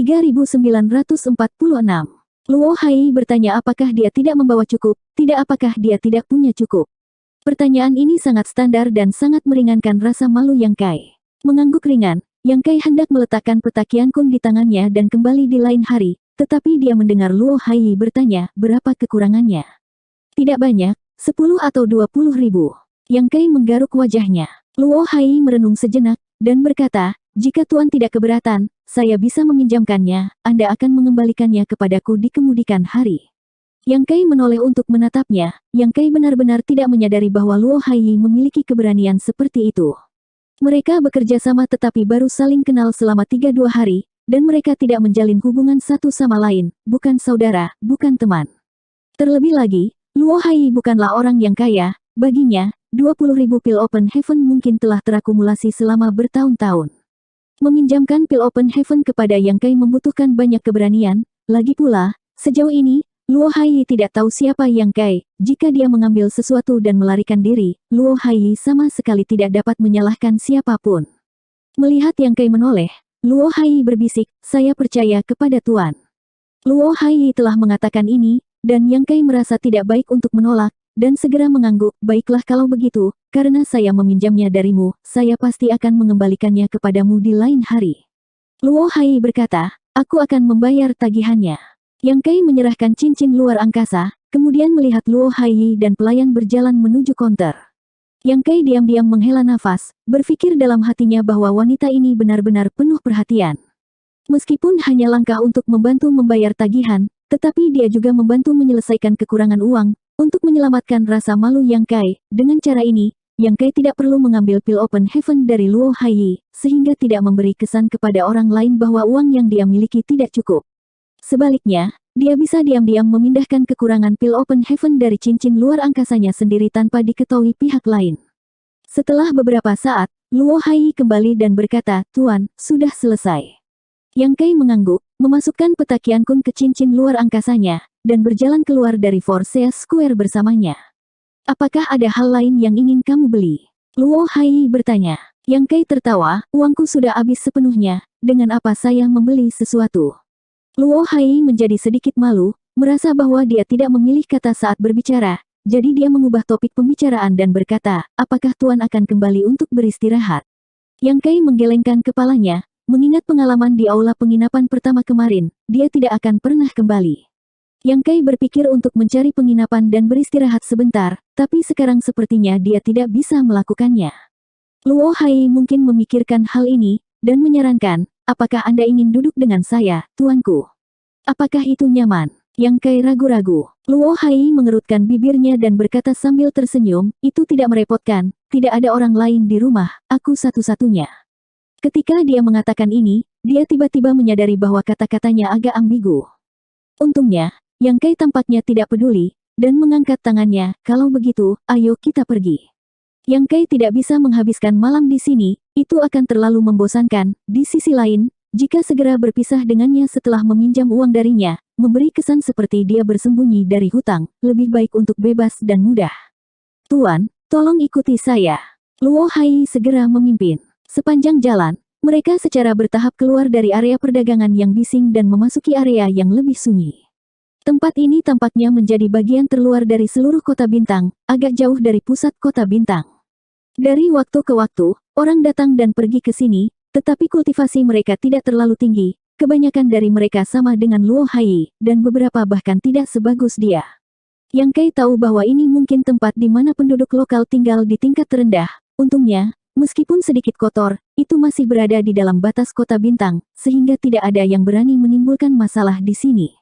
3946. Luo Hai bertanya apakah dia tidak membawa cukup, tidak apakah dia tidak punya cukup. Pertanyaan ini sangat standar dan sangat meringankan rasa malu Yang Kai. Mengangguk ringan, Yang Kai hendak meletakkan peta Qian Kun di tangannya dan kembali di lain hari, tetapi dia mendengar Luo Hai bertanya, berapa kekurangannya? Tidak banyak, 10 atau 20 ribu. Yang Kai menggaruk wajahnya. Luo Hai merenung sejenak, dan berkata, jika Tuan tidak keberatan, saya bisa meminjamkannya, Anda akan mengembalikannya kepadaku di kemudian hari. Yang Kai menoleh untuk menatapnya, Yang Kai benar-benar tidak menyadari bahwa Luo Hai memiliki keberanian seperti itu. Mereka bekerja sama tetapi baru saling kenal selama 3-2 hari, dan mereka tidak menjalin hubungan satu sama lain, bukan saudara, bukan teman. Terlebih lagi, Luo Hai bukanlah orang yang kaya, baginya, 20.000 pil Open Heaven mungkin telah terakumulasi selama bertahun-tahun. Meminjamkan pil Open Heaven kepada Yang Kai membutuhkan banyak keberanian, lagi pula, sejauh ini, Luo Hai tidak tahu siapa Yang Kai. Jika dia mengambil sesuatu dan melarikan diri, Luo Hai sama sekali tidak dapat menyalahkan siapapun. Melihat Yang Kai menoleh, Luo Hai berbisik, saya percaya kepada Tuan. Luo Hai telah mengatakan ini, dan Yang Kai merasa tidak baik untuk menolak, dan segera mengangguk, baiklah kalau begitu, karena saya meminjamnya darimu, saya pasti akan mengembalikannya kepadamu di lain hari. Luo Hai berkata, aku akan membayar tagihannya. Yang Kai menyerahkan cincin luar angkasa, kemudian melihat Luo Hai dan pelayan berjalan menuju konter. Yang Kai diam-diam menghela nafas, berpikir dalam hatinya bahwa wanita ini benar-benar penuh perhatian. Meskipun hanya langkah untuk membantu membayar tagihan, tetapi dia juga membantu menyelesaikan kekurangan uang, untuk menyelamatkan rasa malu Yang Kai. Dengan cara ini, Yang Kai tidak perlu mengambil pil Open Heaven dari Luo Hai, sehingga tidak memberi kesan kepada orang lain bahwa uang yang dia miliki tidak cukup. Sebaliknya, dia bisa diam-diam memindahkan kekurangan pil Open Heaven dari cincin luar angkasanya sendiri tanpa diketahui pihak lain. Setelah beberapa saat, Luo Hai kembali dan berkata, Tuan, sudah selesai. Yang Kai mengangguk, memasukkan peta Qian Kun ke cincin luar angkasanya, dan berjalan keluar dari Forsyth Square bersamanya. Apakah ada hal lain yang ingin kamu beli? Luo Hai bertanya. Yang Kai tertawa, uangku sudah habis sepenuhnya, dengan apa saya membeli sesuatu? Luo Hai menjadi sedikit malu, merasa bahwa dia tidak memilih kata saat berbicara, jadi dia mengubah topik pembicaraan dan berkata, apakah Tuan akan kembali untuk beristirahat? Yang Kai menggelengkan kepalanya, mengingat pengalaman di aula penginapan pertama kemarin, dia tidak akan pernah kembali. Yang Kai berpikir untuk mencari penginapan dan beristirahat sebentar, tapi sekarang sepertinya dia tidak bisa melakukannya. Luo Hai mungkin memikirkan hal ini, dan menyarankan, apakah Anda ingin duduk dengan saya, tuanku? Apakah itu nyaman? Yang Kai ragu-ragu. Luo Hai mengerutkan bibirnya dan berkata sambil tersenyum, itu tidak merepotkan, tidak ada orang lain di rumah, aku satu-satunya. Ketika dia mengatakan ini, dia tiba-tiba menyadari bahwa kata-katanya agak ambigu. Untungnya, Yang Kai tampaknya tidak peduli, dan mengangkat tangannya, kalau begitu, ayo kita pergi. Yang Kai tidak bisa menghabiskan malam di sini, itu akan terlalu membosankan. Di sisi lain, jika segera berpisah dengannya setelah meminjam uang darinya, memberi kesan seperti dia bersembunyi dari hutang, lebih baik untuk bebas dan mudah. Tuan, tolong ikuti saya. Luo Hai segera memimpin. Sepanjang jalan, mereka secara bertahap keluar dari area perdagangan yang bising dan memasuki area yang lebih sunyi. Tempat ini tampaknya menjadi bagian terluar dari seluruh kota bintang, agak jauh dari pusat kota bintang. Dari waktu ke waktu, orang datang dan pergi ke sini, tetapi kultivasi mereka tidak terlalu tinggi, kebanyakan dari mereka sama dengan Luo Hai, dan beberapa bahkan tidak sebagus dia. Yang Kai tahu bahwa ini mungkin tempat di mana penduduk lokal tinggal di tingkat terendah, untungnya, meskipun sedikit kotor, itu masih berada di dalam batas kota bintang, sehingga tidak ada yang berani menimbulkan masalah di sini.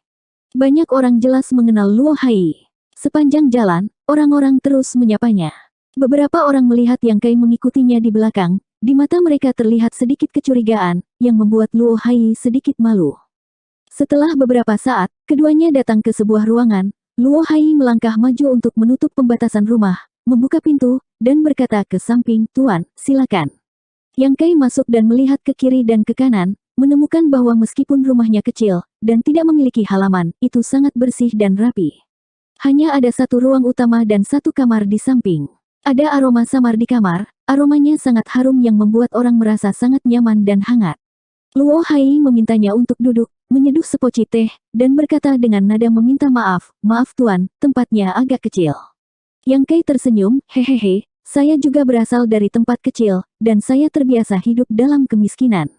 Banyak orang jelas mengenal Luo Hai. Sepanjang jalan, orang-orang terus menyapanya. Beberapa orang melihat Yang Kai mengikutinya di belakang, di mata mereka terlihat sedikit kecurigaan, yang membuat Luo Hai sedikit malu. Setelah beberapa saat, keduanya datang ke sebuah ruangan, Luo Hai melangkah maju untuk menutup pembatasan rumah, membuka pintu, dan berkata ke samping, Tuan, silakan. Yang Kai masuk dan melihat ke kiri dan ke kanan, menemukan bahwa meskipun rumahnya kecil, dan tidak memiliki halaman, itu sangat bersih dan rapi. Hanya ada satu ruang utama dan satu kamar di samping. Ada aroma samar di kamar, aromanya sangat harum yang membuat orang merasa sangat nyaman dan hangat. Luo Hai memintanya untuk duduk, menyeduh sepoci teh, dan berkata dengan nada meminta maaf, "Maaf tuan, tempatnya agak kecil." Yang Kai tersenyum, "Hehehe, saya juga berasal dari tempat kecil, dan saya terbiasa hidup dalam kemiskinan."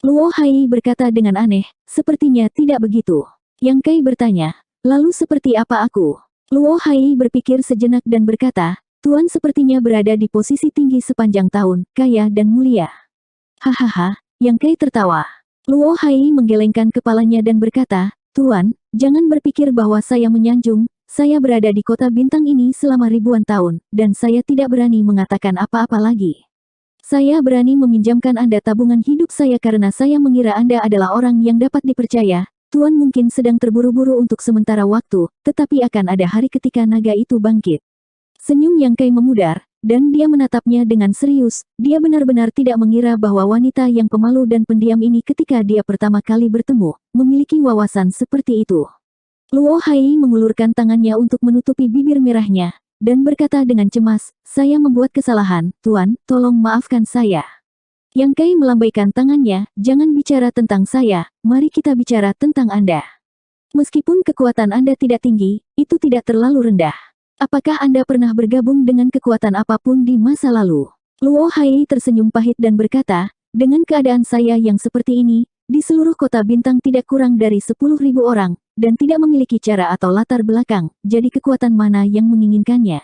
Luo Hai berkata dengan aneh, "Sepertinya tidak begitu." Yang Kai bertanya, "Lalu seperti apa aku?" Luo Hai berpikir sejenak dan berkata, "Tuan sepertinya berada di posisi tinggi sepanjang tahun, kaya dan mulia." Hahaha, Yang Kai tertawa. Luo Hai menggelengkan kepalanya dan berkata, "Tuan, jangan berpikir bahwa saya menyanjung, saya berada di kota bintang ini selama ribuan tahun, dan saya tidak berani mengatakan apa-apa lagi. Saya berani meminjamkan Anda tabungan hidup saya karena saya mengira Anda adalah orang yang dapat dipercaya. Tuan mungkin sedang terburu-buru untuk sementara waktu, tetapi akan ada hari ketika naga itu bangkit." Senyum Yang Kai memudar, dan dia menatapnya dengan serius. Dia benar-benar tidak mengira bahwa wanita yang pemalu dan pendiam ini ketika dia pertama kali bertemu, memiliki wawasan seperti itu. Luo Hai mengulurkan tangannya untuk menutupi bibir merahnya, dan berkata dengan cemas, "Saya membuat kesalahan, Tuan, tolong maafkan saya." Yang Kai melambaikan tangannya, "Jangan bicara tentang saya, mari kita bicara tentang Anda. Meskipun kekuatan Anda tidak tinggi, itu tidak terlalu rendah. Apakah Anda pernah bergabung dengan kekuatan apapun di masa lalu?" Luo Hai tersenyum pahit dan berkata, "Dengan keadaan saya yang seperti ini, di seluruh kota bintang tidak kurang dari 10.000 orang, dan tidak memiliki cara atau latar belakang, jadi kekuatan mana yang menginginkannya?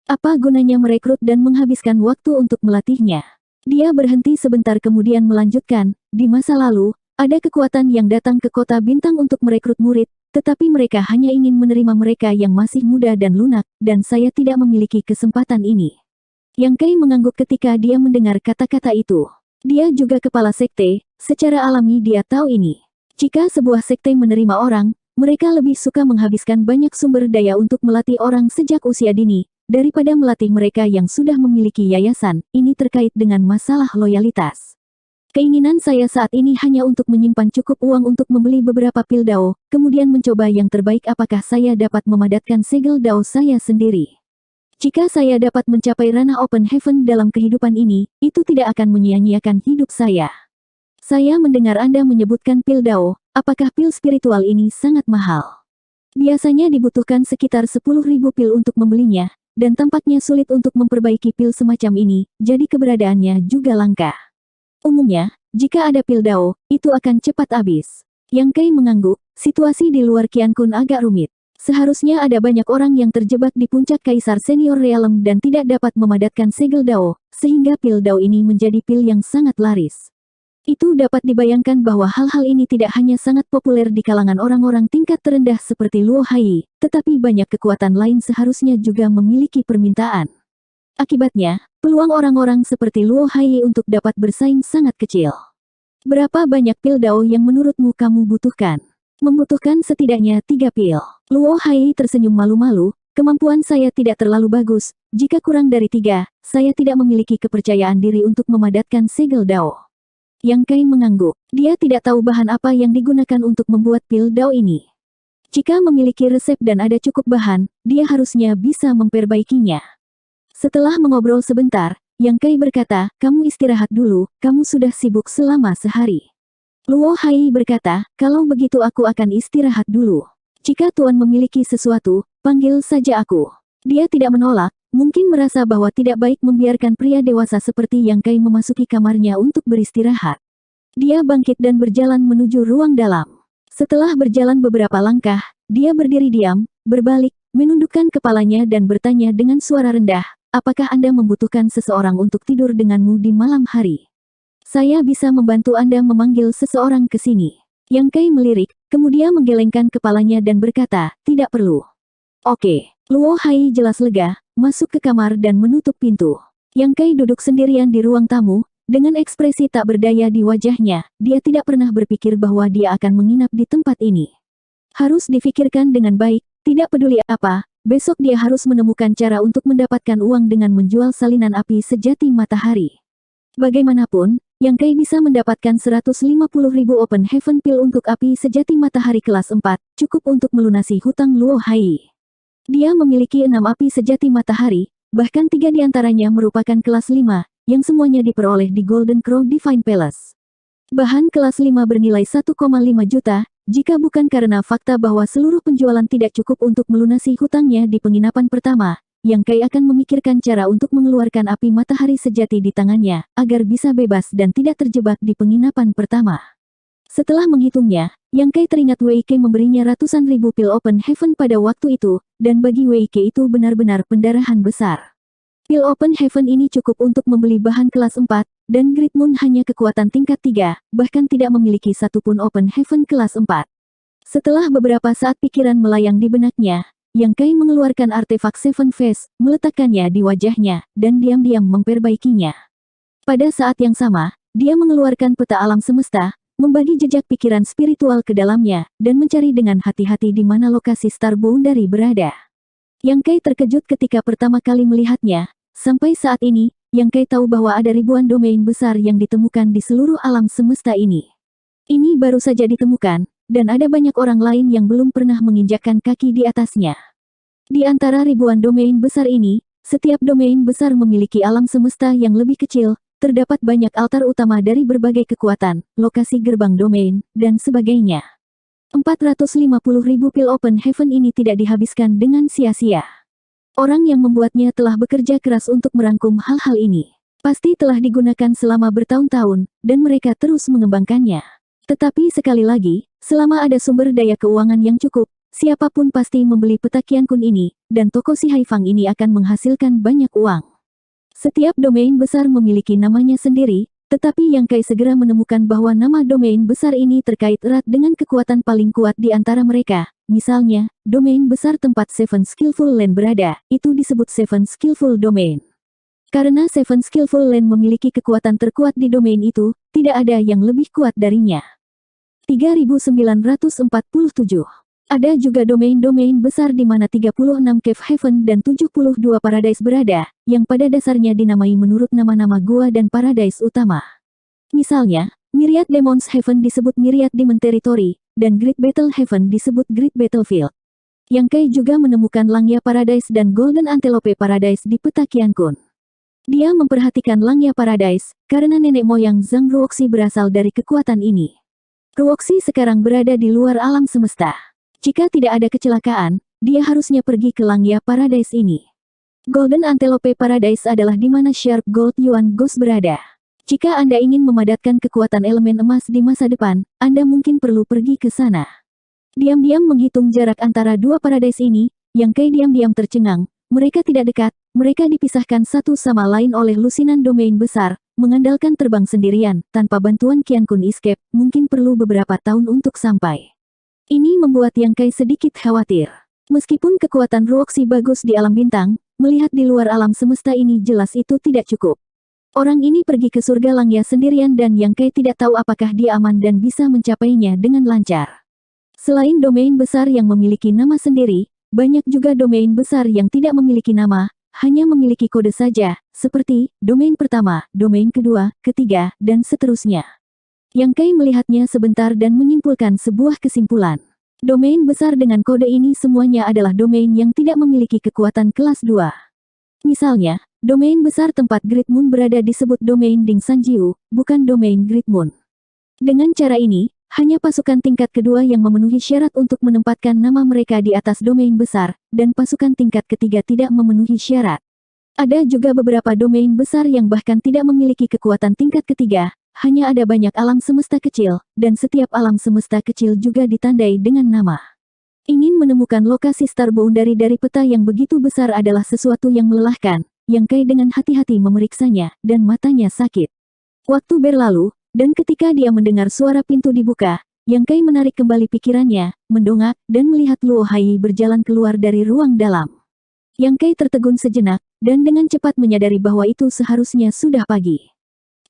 Apa gunanya merekrut dan menghabiskan waktu untuk melatihnya?" Dia berhenti sebentar kemudian melanjutkan, "Di masa lalu, ada kekuatan yang datang ke kota bintang untuk merekrut murid, tetapi mereka hanya ingin menerima mereka yang masih muda dan lunak, dan saya tidak memiliki kesempatan ini." Yang Kai mengangguk ketika dia mendengar kata-kata itu. Dia juga kepala sekte, secara alami dia tahu ini. Jika sebuah sekte menerima orang, mereka lebih suka menghabiskan banyak sumber daya untuk melatih orang sejak usia dini, daripada melatih mereka yang sudah memiliki yayasan. Ini terkait dengan masalah loyalitas. Keinginan saya saat ini hanya untuk menyimpan cukup uang untuk membeli beberapa pil dao, kemudian mencoba yang terbaik apakah saya dapat memadatkan segel dao saya sendiri. Jika saya dapat mencapai ranah open heaven dalam kehidupan ini, itu tidak akan menyia-nyiakan hidup saya. Saya mendengar Anda menyebutkan pil dao, apakah pil spiritual ini sangat mahal? Biasanya dibutuhkan sekitar 10.000 pil untuk membelinya, dan tampaknya sulit untuk memperbaiki pil semacam ini, jadi keberadaannya juga langka. Umumnya, jika ada pil dao, itu akan cepat habis. Yang Kai mengangguk, situasi di luar Qiankun agak rumit. Seharusnya ada banyak orang yang terjebak di puncak Kaisar Senior Realm dan tidak dapat memadatkan segel dao, sehingga pil dao ini menjadi pil yang sangat laris. Itu dapat dibayangkan bahwa hal-hal ini tidak hanya sangat populer di kalangan orang-orang tingkat terendah seperti Luo Hai, tetapi banyak kekuatan lain seharusnya juga memiliki permintaan. Akibatnya, peluang orang-orang seperti Luo Hai untuk dapat bersaing sangat kecil. Berapa banyak pil dao yang menurutmu kamu butuhkan? Membutuhkan setidaknya 3 pil. Luo Hai tersenyum malu-malu, kemampuan saya tidak terlalu bagus, jika kurang dari 3, saya tidak memiliki kepercayaan diri untuk memadatkan segel dao. Yang Kai mengangguk, dia tidak tahu bahan apa yang digunakan untuk membuat pil dao ini. Jika memiliki resep dan ada cukup bahan, dia harusnya bisa memperbaikinya. Setelah mengobrol sebentar, Yang Kai berkata, "Kamu istirahat dulu, kamu sudah sibuk selama sehari." Luo Hai berkata, "Kalau begitu aku akan istirahat dulu. Jika Tuan memiliki sesuatu, panggil saja aku." Dia tidak menolak, mungkin merasa bahwa tidak baik membiarkan pria dewasa seperti Yang Kai memasuki kamarnya untuk beristirahat. Dia bangkit dan berjalan menuju ruang dalam. Setelah berjalan beberapa langkah, dia berdiri diam, berbalik, menundukkan kepalanya dan bertanya dengan suara rendah, "Apakah Anda membutuhkan seseorang untuk tidur denganmu di malam hari? Saya bisa membantu Anda memanggil seseorang ke sini." Yang Kai melirik, kemudian menggelengkan kepalanya dan berkata, "Tidak perlu." "Oke." Luo Hai jelas lega, masuk ke kamar dan menutup pintu. Yang Kai duduk sendirian di ruang tamu, dengan ekspresi tak berdaya di wajahnya. Dia tidak pernah berpikir bahwa dia akan menginap di tempat ini. Harus difikirkan dengan baik, tidak peduli apa, besok dia harus menemukan cara untuk mendapatkan uang dengan menjual salinan api sejati matahari. Bagaimanapun, Yang Kai bisa mendapatkan 150.000 Open Heaven Pil untuk api sejati matahari kelas 4, cukup untuk melunasi hutang Luo Hai. Dia memiliki 6 api sejati matahari, bahkan 3 diantaranya merupakan kelas 5, yang semuanya diperoleh di Golden Crow Divine Palace. Bahan kelas 5 bernilai 1,5 juta, jika bukan karena fakta bahwa seluruh penjualan tidak cukup untuk melunasi hutangnya di penginapan pertama, Yang Kai akan memikirkan cara untuk mengeluarkan api matahari sejati di tangannya, agar bisa bebas dan tidak terjebak di penginapan pertama. Setelah menghitungnya, Yang Kai teringat Wei Kei memberinya ratusan ribu pil Open Heaven pada waktu itu, dan bagi Wei Kei itu benar-benar pendarahan besar. Pil Open Heaven ini cukup untuk membeli bahan kelas 4, dan Great Moon hanya kekuatan tingkat 3, bahkan tidak memiliki satupun Open Heaven kelas 4. Setelah beberapa saat pikiran melayang di benaknya, Yang Kai mengeluarkan artefak Seven Face, meletakkannya di wajahnya, dan diam-diam memperbaikinya. Pada saat yang sama, dia mengeluarkan peta alam semesta, membagi jejak pikiran spiritual ke dalamnya, dan mencari dengan hati-hati di mana lokasi Star Boundary berada. Yang Kai terkejut ketika pertama kali melihatnya. Sampai saat ini, Yang Kai tahu bahwa ada ribuan domain besar yang ditemukan di seluruh alam semesta ini. Ini baru saja ditemukan, dan ada banyak orang lain yang belum pernah menginjakkan kaki di atasnya. Di antara ribuan domain besar ini, setiap domain besar memiliki alam semesta yang lebih kecil, terdapat banyak altar utama dari berbagai kekuatan, lokasi gerbang domain, dan sebagainya. 450.000 pil Open Heaven ini tidak dihabiskan dengan sia-sia. Orang yang membuatnya telah bekerja keras untuk merangkum hal-hal ini. Pasti telah digunakan selama bertahun-tahun, dan mereka terus mengembangkannya. Tetapi sekali lagi, selama ada sumber daya keuangan yang cukup, siapapun pasti membeli peta Qiankun ini, dan toko si Haifang ini akan menghasilkan banyak uang. Setiap domain besar memiliki namanya sendiri, tetapi Yang Kai segera menemukan bahwa nama domain besar ini terkait erat dengan kekuatan paling kuat di antara mereka. Misalnya, domain besar tempat Seven Skillful Land berada, itu disebut Seven Skillful Domain. Karena Seven Skillful Land memiliki kekuatan terkuat di domain itu, tidak ada yang lebih kuat darinya. 3947. Ada juga domain-domain besar di mana 36 Cave Heaven dan 72 Paradise berada, yang pada dasarnya dinamai menurut nama-nama gua dan paradise utama. Misalnya, Myriad Demons Heaven disebut Myriad Demon Territory, dan Great Battle Heaven disebut Great Battlefield. Yang Kai juga menemukan Langya Paradise dan Golden Antelope Paradise di peta Qiankun. Dia memperhatikan Langya Paradise, karena nenek moyang Zhang Ruoxi berasal dari kekuatan ini. Ruoxi sekarang berada di luar alam semesta. Jika tidak ada kecelakaan, dia harusnya pergi ke Langya Paradise ini. Golden Antelope Paradise adalah di mana Sharp Gold Yuan Ghost berada. Jika Anda ingin memadatkan kekuatan elemen emas di masa depan, Anda mungkin perlu pergi ke sana. Diam-diam menghitung jarak antara dua paradise ini, Yang Kai diam-diam tercengang. Mereka tidak dekat, mereka dipisahkan satu sama lain oleh lusinan domain besar, mengandalkan terbang sendirian, tanpa bantuan Qiankun Escape, mungkin perlu beberapa tahun untuk sampai. Ini membuat Yang Kai sedikit khawatir. Meskipun kekuatan Ruoxi bagus di alam bintang, melihat di luar alam semesta ini jelas itu tidak cukup. Orang ini pergi ke surga Langya sendirian dan Yang Kai tidak tahu apakah dia aman dan bisa mencapainya dengan lancar. Selain domain besar yang memiliki nama sendiri, banyak juga domain besar yang tidak memiliki nama, hanya memiliki kode saja, seperti domain pertama, domain kedua, ketiga, dan seterusnya. Yang Kai melihatnya sebentar dan menyimpulkan sebuah kesimpulan. Domain besar dengan kode ini semuanya adalah domain yang tidak memiliki kekuatan kelas 2. Misalnya, domain besar tempat Great Moon berada disebut domain Ding Sanjiu, bukan domain Great Moon. Dengan cara ini, hanya pasukan tingkat kedua yang memenuhi syarat untuk menempatkan nama mereka di atas domain besar, dan pasukan tingkat ketiga tidak memenuhi syarat. Ada juga beberapa domain besar yang bahkan tidak memiliki kekuatan tingkat ketiga, hanya ada banyak alam semesta kecil, dan setiap alam semesta kecil juga ditandai dengan nama. Ingin menemukan lokasi Star Boundary dari peta yang begitu besar adalah sesuatu yang melelahkan. Yang Kai dengan hati-hati memeriksanya, dan matanya sakit. Waktu berlalu, dan ketika dia mendengar suara pintu dibuka, Yang Kai menarik kembali pikirannya, mendongak, dan melihat Luo Hai berjalan keluar dari ruang dalam. Yang Kai tertegun sejenak, dan dengan cepat menyadari bahwa itu seharusnya sudah pagi.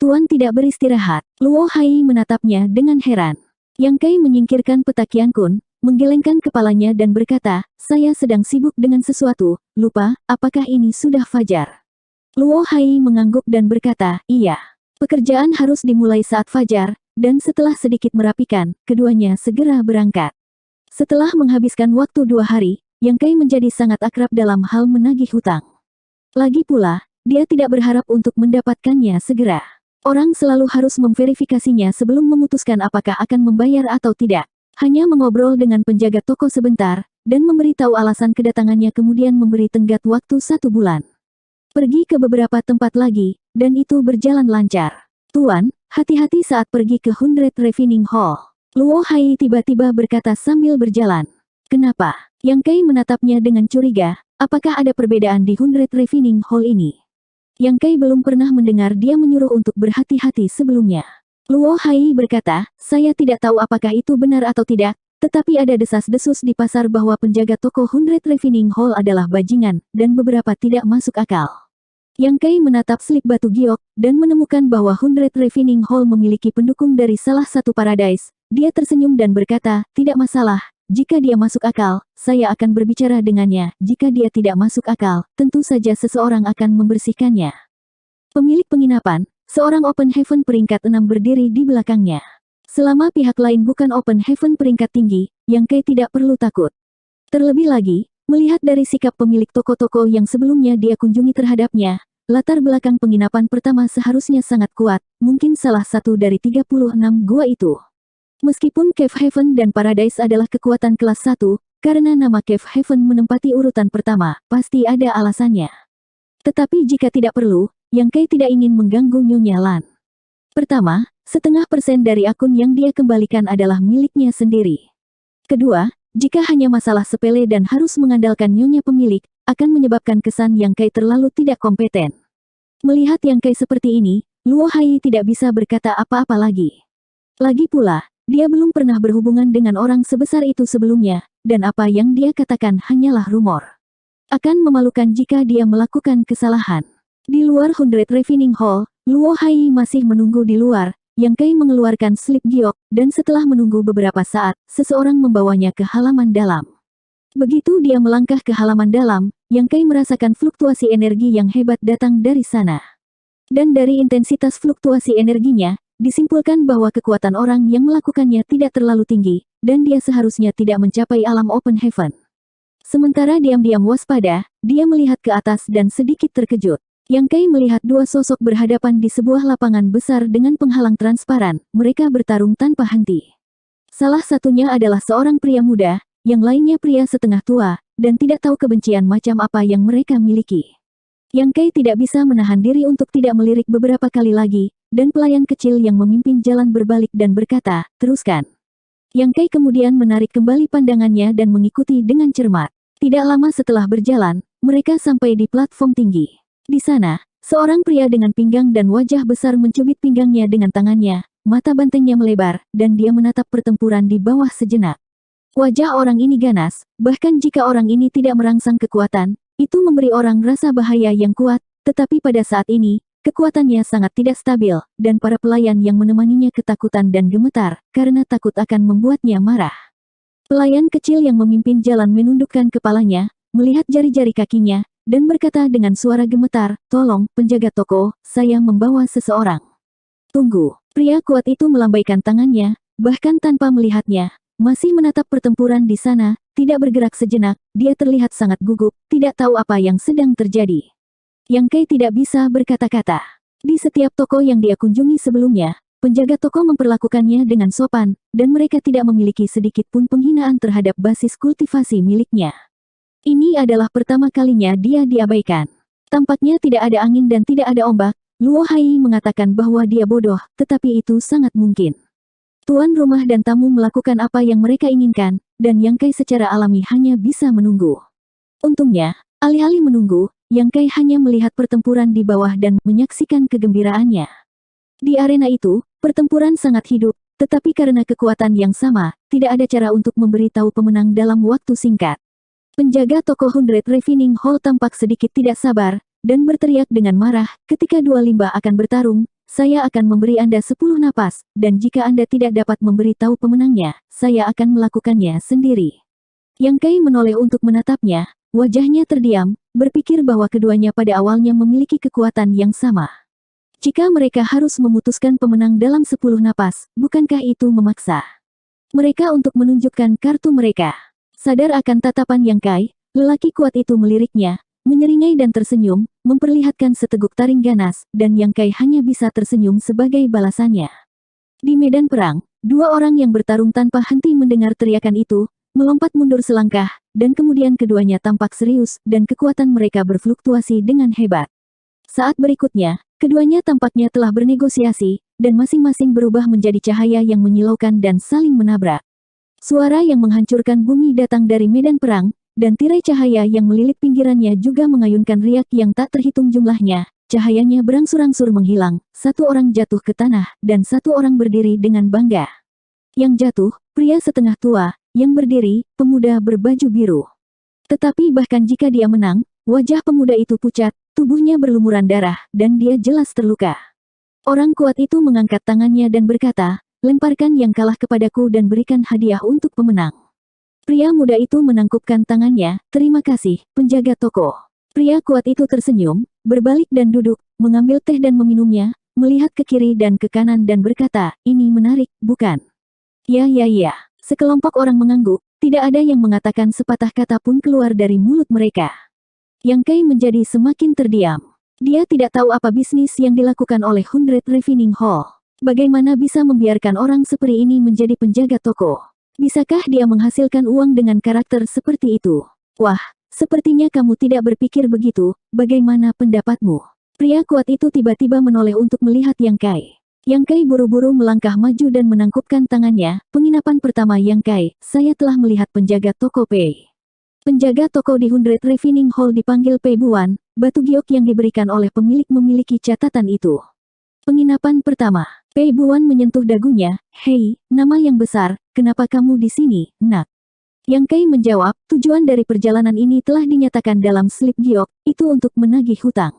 Tuan tidak beristirahat. Luo Hai menatapnya dengan heran. Yang Kai menyingkirkan peta Qiankun, menggelengkan kepalanya dan berkata, saya sedang sibuk dengan sesuatu, lupa, apakah ini sudah fajar? Luo Hai mengangguk dan berkata, iya. Pekerjaan harus dimulai saat fajar, dan setelah sedikit merapikan, keduanya segera berangkat. Setelah menghabiskan waktu 2 hari, Yang Kai menjadi sangat akrab dalam hal menagih hutang. Lagi pula, dia tidak berharap untuk mendapatkannya segera. Orang selalu harus memverifikasinya sebelum memutuskan apakah akan membayar atau tidak. Hanya mengobrol dengan penjaga toko sebentar, dan memberitahu alasan kedatangannya kemudian memberi tenggat waktu 1 bulan. Pergi ke beberapa tempat lagi, dan itu berjalan lancar. Tuan, hati-hati saat pergi ke 100 Refining Hall. Luo Hai tiba-tiba berkata sambil berjalan. Kenapa? Yang Kai menatapnya dengan curiga, apakah ada perbedaan di 100 Refining Hall ini? Yang Kai belum pernah mendengar dia menyuruh untuk berhati-hati sebelumnya. Luo Hai berkata, saya tidak tahu apakah itu benar atau tidak, tetapi ada desas-desus di pasar bahwa penjaga toko 100 Refining Hall adalah bajingan, dan beberapa tidak masuk akal. Yang Kai menatap slip batu giok, dan menemukan bahwa 100 Refining Hall memiliki pendukung dari salah satu paradise. Dia tersenyum dan berkata, tidak masalah, jika dia masuk akal, saya akan berbicara dengannya. Jika dia tidak masuk akal, tentu saja seseorang akan membersihkannya. Pemilik penginapan, seorang Open Heaven peringkat 6 berdiri di belakangnya. Selama pihak lain bukan Open Heaven peringkat tinggi, Yang Kai tidak perlu takut. Terlebih lagi, melihat dari sikap pemilik toko-toko yang sebelumnya dia kunjungi terhadapnya, latar belakang penginapan pertama seharusnya sangat kuat, mungkin salah satu dari 36 gua itu. Meskipun Cave Heaven dan Paradise adalah kekuatan kelas 1, karena nama Cave Heaven menempati urutan pertama, pasti ada alasannya. Tetapi jika tidak perlu, Yang Kai tidak ingin mengganggu Nyonya Lan. Pertama, 0,5% dari akun yang dia kembalikan adalah miliknya sendiri. Kedua, jika hanya masalah sepele dan harus mengandalkan Nyonya pemilik, akan menyebabkan kesan Yang Kai terlalu tidak kompeten. Melihat Yang Kai seperti ini, Luo Hai tidak bisa berkata apa-apa lagi. Lagi pula, dia belum pernah berhubungan dengan orang sebesar itu sebelumnya, dan apa yang dia katakan hanyalah rumor. Akan memalukan jika dia melakukan kesalahan. Di luar 100 Refining Hall, Luo Hai masih menunggu di luar. Yang Kai mengeluarkan slip giok, dan setelah menunggu beberapa saat, seseorang membawanya ke halaman dalam. Begitu dia melangkah ke halaman dalam, Yang Kai merasakan fluktuasi energi yang hebat datang dari sana. Dan dari intensitas fluktuasi energinya, disimpulkan bahwa kekuatan orang yang melakukannya tidak terlalu tinggi, dan dia seharusnya tidak mencapai alam Open Heaven. Sementara diam-diam waspada, dia melihat ke atas dan sedikit terkejut. Yang Kai melihat dua sosok berhadapan di sebuah lapangan besar dengan penghalang transparan, mereka bertarung tanpa henti. Salah satunya adalah seorang pria muda, yang lainnya pria setengah tua, dan tidak tahu kebencian macam apa yang mereka miliki. Yang Kai tidak bisa menahan diri untuk tidak melirik beberapa kali lagi, dan pelayan kecil yang memimpin jalan berbalik dan berkata, teruskan. Yang Kai kemudian menarik kembali pandangannya dan mengikuti dengan cermat. Tidak lama setelah berjalan, mereka sampai di platform tinggi. Di sana, seorang pria dengan pinggang dan wajah besar mencubit pinggangnya dengan tangannya, mata bantengnya melebar, dan dia menatap pertempuran di bawah sejenak. Wajah orang ini ganas, bahkan jika orang ini tidak merangsang kekuatan, itu memberi orang rasa bahaya yang kuat, tetapi pada saat ini, kekuatannya sangat tidak stabil, dan para pelayan yang menemaninya ketakutan dan gemetar, karena takut akan membuatnya marah. Pelayan kecil yang memimpin jalan menundukkan kepalanya, melihat jari-jari kakinya, dan berkata dengan suara gemetar, tolong, penjaga toko, saya membawa seseorang. Tunggu, pria kuat itu melambaikan tangannya, bahkan tanpa melihatnya, masih menatap pertempuran di sana, tidak bergerak sejenak, dia terlihat sangat gugup, tidak tahu apa yang sedang terjadi. Yang Kai tidak bisa berkata-kata. Di setiap toko yang dia kunjungi sebelumnya, penjaga toko memperlakukannya dengan sopan, dan mereka tidak memiliki sedikit pun penghinaan terhadap basis kultivasi miliknya. Ini adalah pertama kalinya dia diabaikan. Tampaknya tidak ada angin dan tidak ada ombak. Luo Hai mengatakan bahwa dia bodoh, tetapi itu sangat mungkin. Tuan rumah dan tamu melakukan apa yang mereka inginkan, dan Yang Kai secara alami hanya bisa menunggu. Untungnya, alih-alih menunggu, Yang Kai hanya melihat pertempuran di bawah dan menyaksikan kegembiraannya. Di arena itu, pertempuran sangat hidup, tetapi karena kekuatan yang sama, tidak ada cara untuk memberitahu pemenang dalam waktu singkat. Penjaga toko 100 Refining Hall tampak sedikit tidak sabar, dan berteriak dengan marah, ketika dua limbah akan bertarung, saya akan memberi Anda 10 napas, dan jika Anda tidak dapat memberitahu pemenangnya, saya akan melakukannya sendiri. Yang Kai menoleh untuk menatapnya, wajahnya terdiam, berpikir bahwa keduanya pada awalnya memiliki kekuatan yang sama. Jika mereka harus memutuskan pemenang dalam 10 napas, bukankah itu memaksa mereka untuk menunjukkan kartu mereka? Sadar akan tatapan Yang Kai, lelaki kuat itu meliriknya, menyeringai dan tersenyum, memperlihatkan seteguk taring ganas, dan Yang Kai hanya bisa tersenyum sebagai balasannya. Di medan perang, dua orang yang bertarung tanpa henti mendengar teriakan itu, melompat mundur selangkah, dan kemudian keduanya tampak serius, dan kekuatan mereka berfluktuasi dengan hebat. Saat berikutnya, keduanya tampaknya telah bernegosiasi, dan masing-masing berubah menjadi cahaya yang menyilaukan dan saling menabrak. Suara yang menghancurkan bumi datang dari medan perang, dan tirai cahaya yang melilit pinggirannya juga mengayunkan riak yang tak terhitung jumlahnya. Cahayanya berangsur-angsur menghilang, satu orang jatuh ke tanah, dan satu orang berdiri dengan bangga. Yang jatuh, pria setengah tua, yang berdiri, pemuda berbaju biru. Tetapi bahkan jika dia menang, wajah pemuda itu pucat, tubuhnya berlumuran darah, dan dia jelas terluka. Orang kuat itu mengangkat tangannya dan berkata, "Lemparkan yang kalah kepadaku dan berikan hadiah untuk pemenang." Pria muda itu menangkupkan tangannya, "Terima kasih, penjaga toko." Pria kuat itu tersenyum, berbalik dan duduk, mengambil teh dan meminumnya, melihat ke kiri dan ke kanan dan berkata, "Ini menarik, bukan?" "Ya. Sekelompok orang mengangguk, tidak ada yang mengatakan sepatah kata pun keluar dari mulut mereka. Yang Kai menjadi semakin terdiam. Dia tidak tahu apa bisnis yang dilakukan oleh 100 Refining Hall. Bagaimana bisa membiarkan orang seperti ini menjadi penjaga toko? Bisakah dia menghasilkan uang dengan karakter seperti itu? Wah, sepertinya kamu tidak berpikir begitu, bagaimana pendapatmu? Pria kuat itu tiba-tiba menoleh untuk melihat Yang Kai. Yang Kai buru-buru melangkah maju dan menangkupkan tangannya. "Penginapan pertama Yang Kai, saya telah melihat penjaga toko Pei." Penjaga toko di 100 Refining Hall dipanggil Pei Buan, batu giok yang diberikan oleh pemilik memiliki catatan itu. Penginapan pertama. Pei Buan menyentuh dagunya, "Hei, nama yang besar, kenapa kamu di sini, nak?" Yang Kai menjawab, "Tujuan dari perjalanan ini telah dinyatakan dalam slip giok, itu untuk menagih hutang."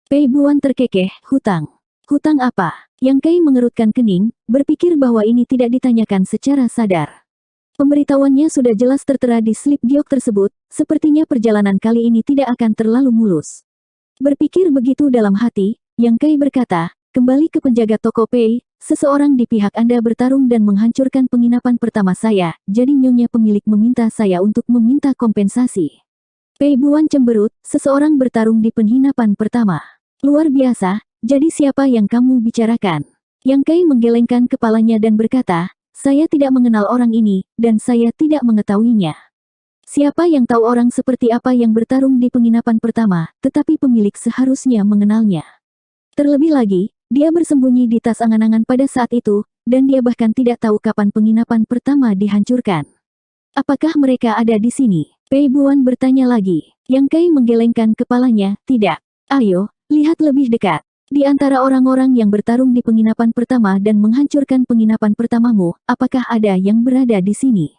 Pei Buan terkekeh, "Hutang? Hutang apa?" Yang Kai mengerutkan kening, berpikir bahwa ini tidak ditanyakan secara sadar. Pemberitahuannya sudah jelas tertera di slip giok tersebut, sepertinya perjalanan kali ini tidak akan terlalu mulus. Berpikir begitu dalam hati, Yang Kai berkata, "Kembali ke penjaga toko Pei, seseorang di pihak Anda bertarung dan menghancurkan penginapan pertama saya, jadi nyonya pemilik meminta saya untuk meminta kompensasi." Pei Buan cemberut, "Seseorang bertarung di penginapan pertama. Luar biasa, jadi siapa yang kamu bicarakan?" Yang Kai menggelengkan kepalanya dan berkata, "Saya tidak mengenal orang ini, dan saya tidak mengetahuinya. Siapa yang tahu orang seperti apa yang bertarung di penginapan pertama, tetapi pemilik seharusnya mengenalnya. Terlebih lagi, dia bersembunyi di tas angan-angan pada saat itu, dan dia bahkan tidak tahu kapan penginapan pertama dihancurkan. Apakah mereka ada di sini?" Pei Buan bertanya lagi. Yang Kai menggelengkan kepalanya, "Tidak. Ayo, lihat lebih dekat. Di antara orang-orang yang bertarung di penginapan pertama dan menghancurkan penginapan pertamamu, apakah ada yang berada di sini?"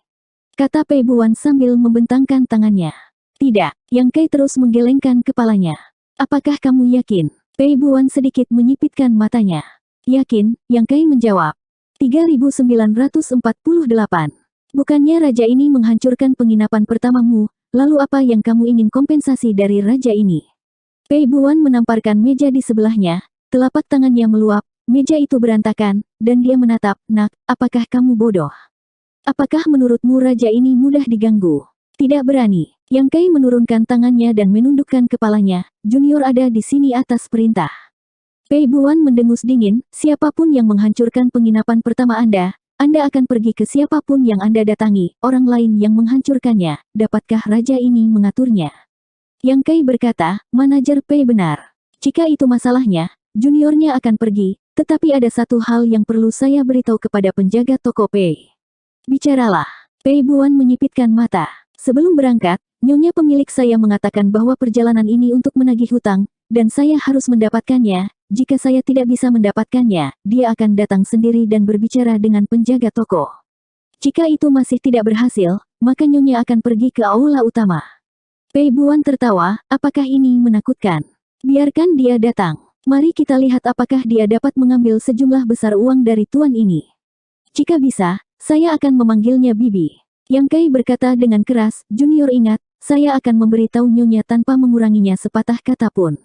kata Pei Buan sambil membentangkan tangannya. "Tidak." Yang Kai terus menggelengkan kepalanya. "Apakah kamu yakin?" Pei Buan sedikit menyipitkan matanya. "Yakin," Yang Kai menjawab. 3948. "Bukannya raja ini menghancurkan penginapan pertamamu, lalu apa yang kamu ingin kompensasi dari raja ini?" Pei Buan menamparkan meja di sebelahnya, telapak tangannya meluap, meja itu berantakan, dan dia menatap, "Nak, apakah kamu bodoh? Apakah menurutmu raja ini mudah diganggu?" "Tidak berani." Yang Kai menurunkan tangannya dan menundukkan kepalanya, "Junior ada di sini atas perintah." Pei Buan mendengus dingin, "Siapapun yang menghancurkan penginapan pertama Anda akan pergi ke siapapun yang Anda datangi, orang lain yang menghancurkannya, dapatkah raja ini mengaturnya?" Yang Kai berkata, "Manajer Pei benar. Jika itu masalahnya, juniornya akan pergi, tetapi ada satu hal yang perlu saya beritahu kepada penjaga toko Pei." "Bicaralah." Pei Buan menyipitkan mata. "Sebelum berangkat, nyonya pemilik saya mengatakan bahwa perjalanan ini untuk menagih hutang, dan saya harus mendapatkannya. Jika saya tidak bisa mendapatkannya, dia akan datang sendiri dan berbicara dengan penjaga toko. Jika itu masih tidak berhasil, maka nyonya akan pergi ke aula utama." Pei Buan tertawa, "Apakah ini menakutkan? Biarkan dia datang. Mari kita lihat apakah dia dapat mengambil sejumlah besar uang dari tuan ini. Jika bisa, saya akan memanggilnya Bibi." Yang Kai berkata dengan keras, "Junior ingat, saya akan memberitahu nyonya tanpa menguranginya sepatah kata pun.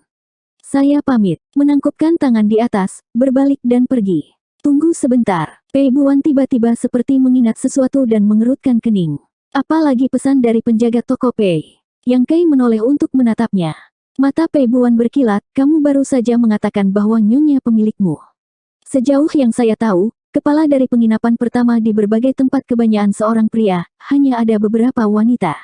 Saya pamit." Menangkupkan tangan di atas, berbalik dan pergi. "Tunggu sebentar." Pei Buan tiba-tiba seperti mengingat sesuatu dan mengerutkan kening. "Apa lagi pesan dari penjaga toko Pei?" Yang Kai menoleh untuk menatapnya. Mata Pei Buan berkilat, kamu baru saja mengatakan bahwa Nyonya pemilikmu. Sejauh yang saya tahu, kepala dari penginapan pertama di berbagai tempat kebanyakan seorang pria, hanya ada beberapa wanita.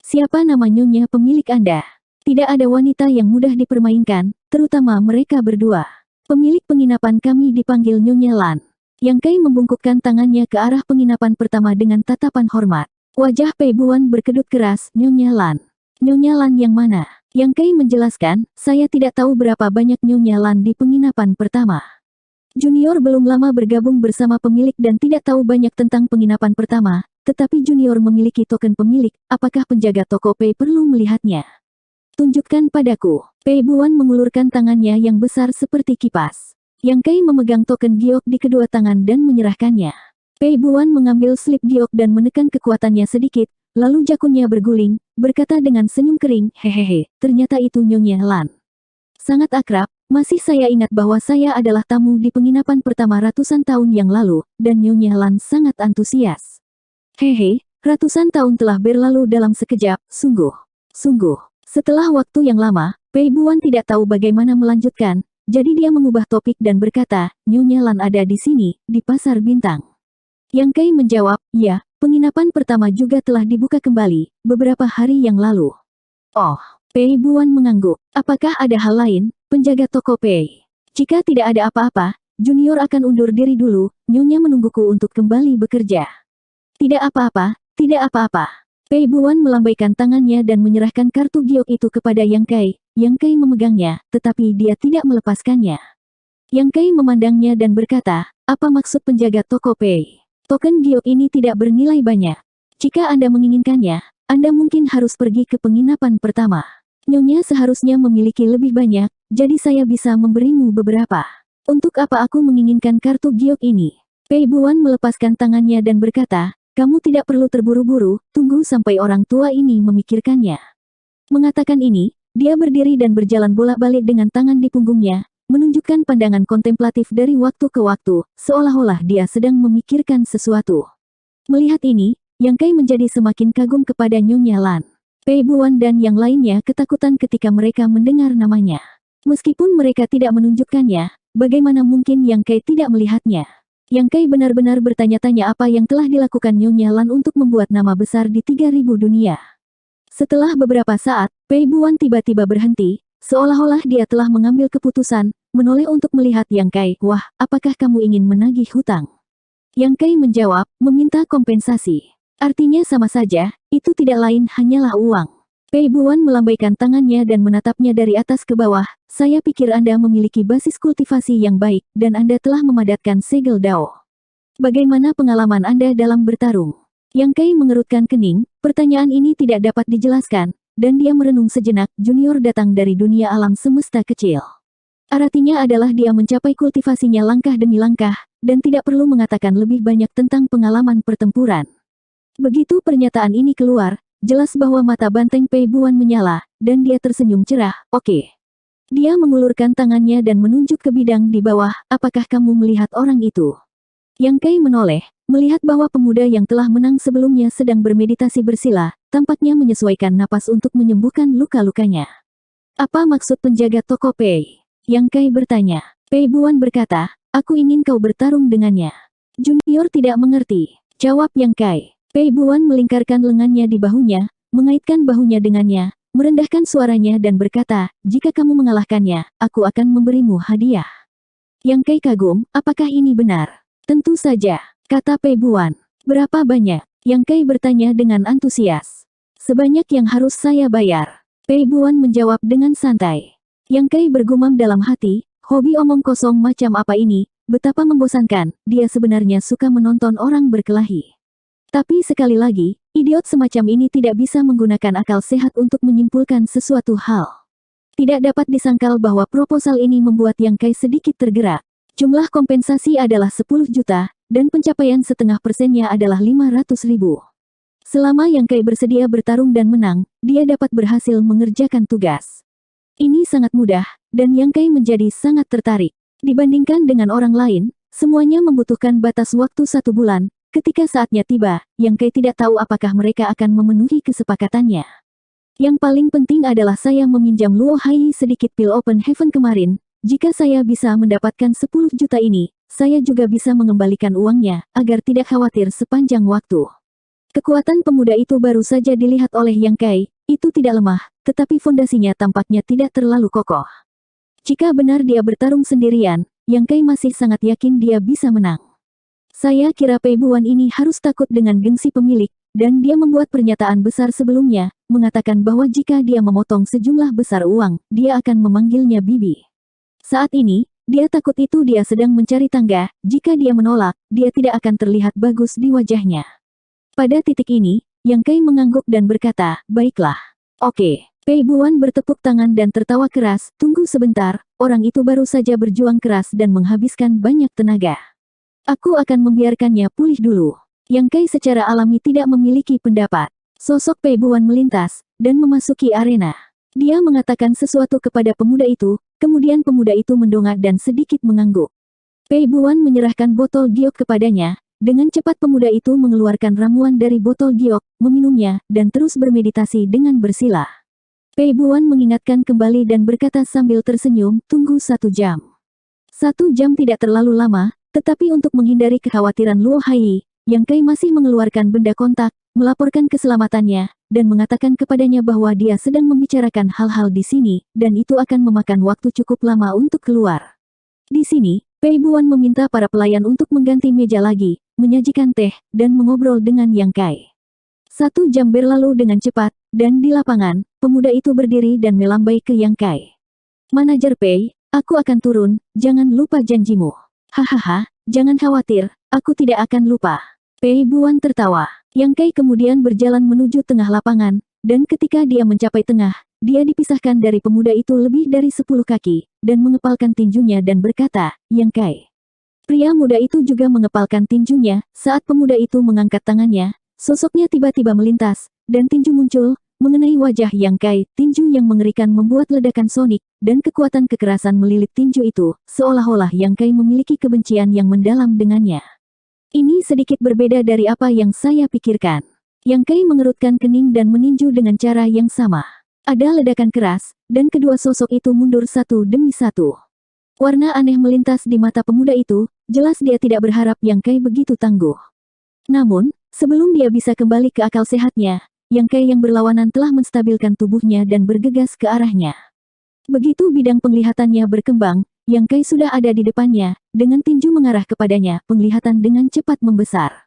Siapa nama Nyonya pemilik Anda? Tidak ada wanita yang mudah dipermainkan, terutama mereka berdua. Pemilik penginapan kami dipanggil Nyonya Lan. Yang Kai membungkukkan tangannya ke arah penginapan pertama dengan tatapan hormat. Wajah Pei Buan berkedut keras, Nyonya Lan. Nyonya Lan yang mana? Yang Kai menjelaskan, saya tidak tahu berapa banyak Nyonya Lan di penginapan pertama. Junior belum lama bergabung bersama pemilik dan tidak tahu banyak tentang penginapan pertama, tetapi Junior memiliki token pemilik, apakah penjaga toko Pei perlu melihatnya? Tunjukkan padaku. Pei Buan mengulurkan tangannya yang besar seperti kipas. Yang Kai memegang token giok di kedua tangan dan menyerahkannya. Pei Buan mengambil slip giok dan menekan kekuatannya sedikit, lalu jakunnya berguling, berkata dengan senyum kering, hehehe, ternyata itu Nyonya Lan. Sangat akrab, masih saya ingat bahwa saya adalah tamu di penginapan pertama ratusan tahun yang lalu, dan Nyonya Lan sangat antusias. Hehe, ratusan tahun telah berlalu dalam sekejap, sungguh. Setelah waktu yang lama, Pei Buan tidak tahu bagaimana melanjutkan, jadi dia mengubah topik dan berkata, Nyonya Lan ada di sini, di Pasar Bintang. Yang Kai menjawab, ya, penginapan pertama juga telah dibuka kembali, beberapa hari yang lalu. Oh, Pei Buan mengangguk. Apakah ada hal lain, penjaga toko Pei? Jika tidak ada apa-apa, Junior akan undur diri dulu, Nyonya menungguku untuk kembali bekerja. Tidak apa-apa, tidak apa-apa. Pei Buan melambaikan tangannya dan menyerahkan kartu giok itu kepada Yang Kai. Yang Kai memegangnya, tetapi dia tidak melepaskannya. Yang Kai memandangnya dan berkata, apa maksud penjaga toko Pei? Token giok ini tidak bernilai banyak. Jika Anda menginginkannya, Anda mungkin harus pergi ke penginapan pertama. Nyonya seharusnya memiliki lebih banyak, jadi saya bisa memberimu beberapa. Untuk apa aku menginginkan kartu giok ini? Pei Buan melepaskan tangannya dan berkata, kamu tidak perlu terburu-buru, tunggu sampai orang tua ini memikirkannya. Mengatakan ini, dia berdiri dan berjalan bolak-balik dengan tangan di punggungnya, menunjukkan pandangan kontemplatif dari waktu ke waktu, seolah-olah dia sedang memikirkan sesuatu. Melihat ini, Yang Kai menjadi semakin kagum kepada Nyonya Lan. Pei Buan dan yang lainnya ketakutan ketika mereka mendengar namanya. Meskipun mereka tidak menunjukkannya, bagaimana mungkin Yang Kai tidak melihatnya? Yang Kai benar-benar bertanya-tanya apa yang telah dilakukan Nyonya Lan untuk membuat nama besar di 3000 dunia. Setelah beberapa saat, Pei Buan tiba-tiba berhenti, seolah-olah dia telah mengambil keputusan, menoleh untuk melihat Yang Kai. Wah, apakah kamu ingin menagih hutang? Yang Kai menjawab, meminta kompensasi. Artinya sama saja, itu tidak lain hanyalah uang. Pei Buan melambaikan tangannya dan menatapnya dari atas ke bawah, saya pikir Anda memiliki basis kultivasi yang baik, dan Anda telah memadatkan segel Dao. Bagaimana pengalaman Anda dalam bertarung? Yang Kai mengerutkan kening, pertanyaan ini tidak dapat dijelaskan, dan dia merenung sejenak. Junior datang dari dunia alam semesta kecil. Artinya adalah dia mencapai kultivasinya langkah demi langkah, dan tidak perlu mengatakan lebih banyak tentang pengalaman pertempuran. Begitu pernyataan ini keluar, jelas bahwa mata banteng Pei Buan menyala, dan dia tersenyum cerah, oke. Dia mengulurkan tangannya dan menunjuk ke bidang di bawah, apakah kamu melihat orang itu? Yang Kai menoleh, melihat bahwa pemuda yang telah menang sebelumnya sedang bermeditasi bersila, tampaknya menyesuaikan napas untuk menyembuhkan luka-lukanya. Apa maksud penjaga toko Pei? Yang Kai bertanya. Pei Buan berkata, aku ingin kau bertarung dengannya. Junior tidak mengerti. Jawab Yang Kai. Pei Buan melingkarkan lengannya di bahunya, mengaitkan bahunya dengannya, merendahkan suaranya dan berkata, jika kamu mengalahkannya, aku akan memberimu hadiah. Yang Kai kagum, apakah ini benar? Tentu saja, kata Pei Buan. Berapa banyak? Yang Kai bertanya dengan antusias. Sebanyak yang harus saya bayar. Pei Buan menjawab dengan santai. Yang Kai bergumam dalam hati, hobi omong kosong macam apa ini, betapa membosankan, dia sebenarnya suka menonton orang berkelahi. Tapi sekali lagi, idiot semacam ini tidak bisa menggunakan akal sehat untuk menyimpulkan sesuatu hal. Tidak dapat disangkal bahwa proposal ini membuat Yang Kai sedikit tergerak. Jumlah kompensasi adalah 10 juta, dan pencapaian setengah persennya adalah 500.000. Selama Yang Kai bersedia bertarung dan menang, dia dapat berhasil mengerjakan tugas. Ini sangat mudah, dan Yang Kai menjadi sangat tertarik. Dibandingkan dengan orang lain, semuanya membutuhkan batas waktu 1 bulan. Ketika saatnya tiba, Yang Kai tidak tahu apakah mereka akan memenuhi kesepakatannya. Yang paling penting adalah saya meminjam Luo Hai sedikit pil Open Heaven kemarin. Jika saya bisa mendapatkan 10 juta ini, saya juga bisa mengembalikan uangnya, agar tidak khawatir sepanjang waktu. Kekuatan pemuda itu baru saja dilihat oleh Yang Kai, itu tidak lemah, tetapi fondasinya tampaknya tidak terlalu kokoh. Jika benar dia bertarung sendirian, Yang Kai masih sangat yakin dia bisa menang. Saya kira Pei Buan ini harus takut dengan gengsi pemilik, dan dia membuat pernyataan besar sebelumnya, mengatakan bahwa jika dia memotong sejumlah besar uang, dia akan memanggilnya bibi. Saat ini, dia takut itu dia sedang mencari tangga, jika dia menolak, dia tidak akan terlihat bagus di wajahnya. Pada titik ini, Yang Kai mengangguk dan berkata, baiklah. Oke. Pei Buan bertepuk tangan dan tertawa keras, tunggu sebentar, orang itu baru saja berjuang keras dan menghabiskan banyak tenaga. Aku akan membiarkannya pulih dulu. Yang Kai secara alami tidak memiliki pendapat. Sosok Pei Buan melintas, dan memasuki arena. Dia mengatakan sesuatu kepada pemuda itu, kemudian pemuda itu mendongak dan sedikit mengangguk. Pei Buan menyerahkan botol giok kepadanya, dengan cepat pemuda itu mengeluarkan ramuan dari botol giok, meminumnya, dan terus bermeditasi dengan bersila. Pei Buan mengingatkan kembali dan berkata sambil tersenyum, tunggu 1 jam. 1 jam tidak terlalu lama, tetapi untuk menghindari kekhawatiran Luo Hai, Yang Kai masih mengeluarkan benda kontak, melaporkan keselamatannya, dan mengatakan kepadanya bahwa dia sedang membicarakan hal-hal di sini, dan itu akan memakan waktu cukup lama untuk keluar. Di sini, Pei Buan meminta para pelayan untuk mengganti meja lagi, menyajikan teh, dan mengobrol dengan Yang Kai. 1 jam berlalu dengan cepat, dan di lapangan, pemuda itu berdiri dan melambai ke Yang Kai. Manajer Pei, aku akan turun, jangan lupa janjimu. Hahaha, jangan khawatir, aku tidak akan lupa. Pei Buan tertawa. Yang Kai kemudian berjalan menuju tengah lapangan, dan ketika dia mencapai tengah, dia dipisahkan dari pemuda itu lebih dari 10 kaki, dan mengepalkan tinjunya dan berkata, Yang Kai. Pria muda itu juga mengepalkan tinjunya, saat pemuda itu mengangkat tangannya, sosoknya tiba-tiba melintas, dan tinju muncul, mengenai wajah Yang Kai, tinju yang mengerikan membuat ledakan sonik, dan kekuatan kekerasan melilit tinju itu, seolah-olah Yang Kai memiliki kebencian yang mendalam dengannya. Ini sedikit berbeda dari apa yang saya pikirkan. Yang Kai mengerutkan kening dan meninju dengan cara yang sama. Ada ledakan keras, dan kedua sosok itu mundur satu demi satu. Warna aneh melintas di mata pemuda itu, jelas dia tidak berharap Yang Kai begitu tangguh. Namun, sebelum dia bisa kembali ke akal sehatnya, Yang Kai yang berlawanan telah menstabilkan tubuhnya dan bergegas ke arahnya. Begitu bidang penglihatannya berkembang, Yang Kai sudah ada di depannya, dengan tinju mengarah kepadanya, penglihatan dengan cepat membesar.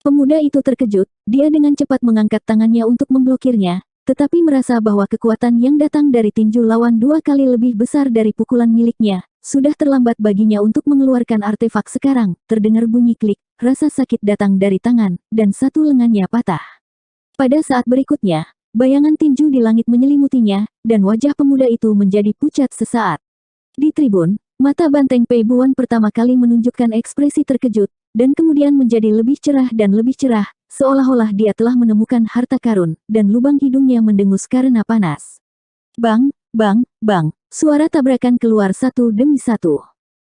Pemuda itu terkejut, dia dengan cepat mengangkat tangannya untuk memblokirnya, tetapi merasa bahwa kekuatan yang datang dari tinju lawan 2 kali lebih besar dari pukulan miliknya, sudah terlambat baginya untuk mengeluarkan artefak sekarang, terdengar bunyi klik, rasa sakit datang dari tangan, dan satu lengannya patah. Pada saat berikutnya, bayangan tinju di langit menyelimutinya, dan wajah pemuda itu menjadi pucat sesaat. Di tribun, mata banteng Pei Buan pertama kali menunjukkan ekspresi terkejut, dan kemudian menjadi lebih cerah dan lebih cerah, seolah-olah dia telah menemukan harta karun, dan lubang hidungnya mendengus karena panas. Bang, bang, bang, suara tabrakan keluar satu demi satu.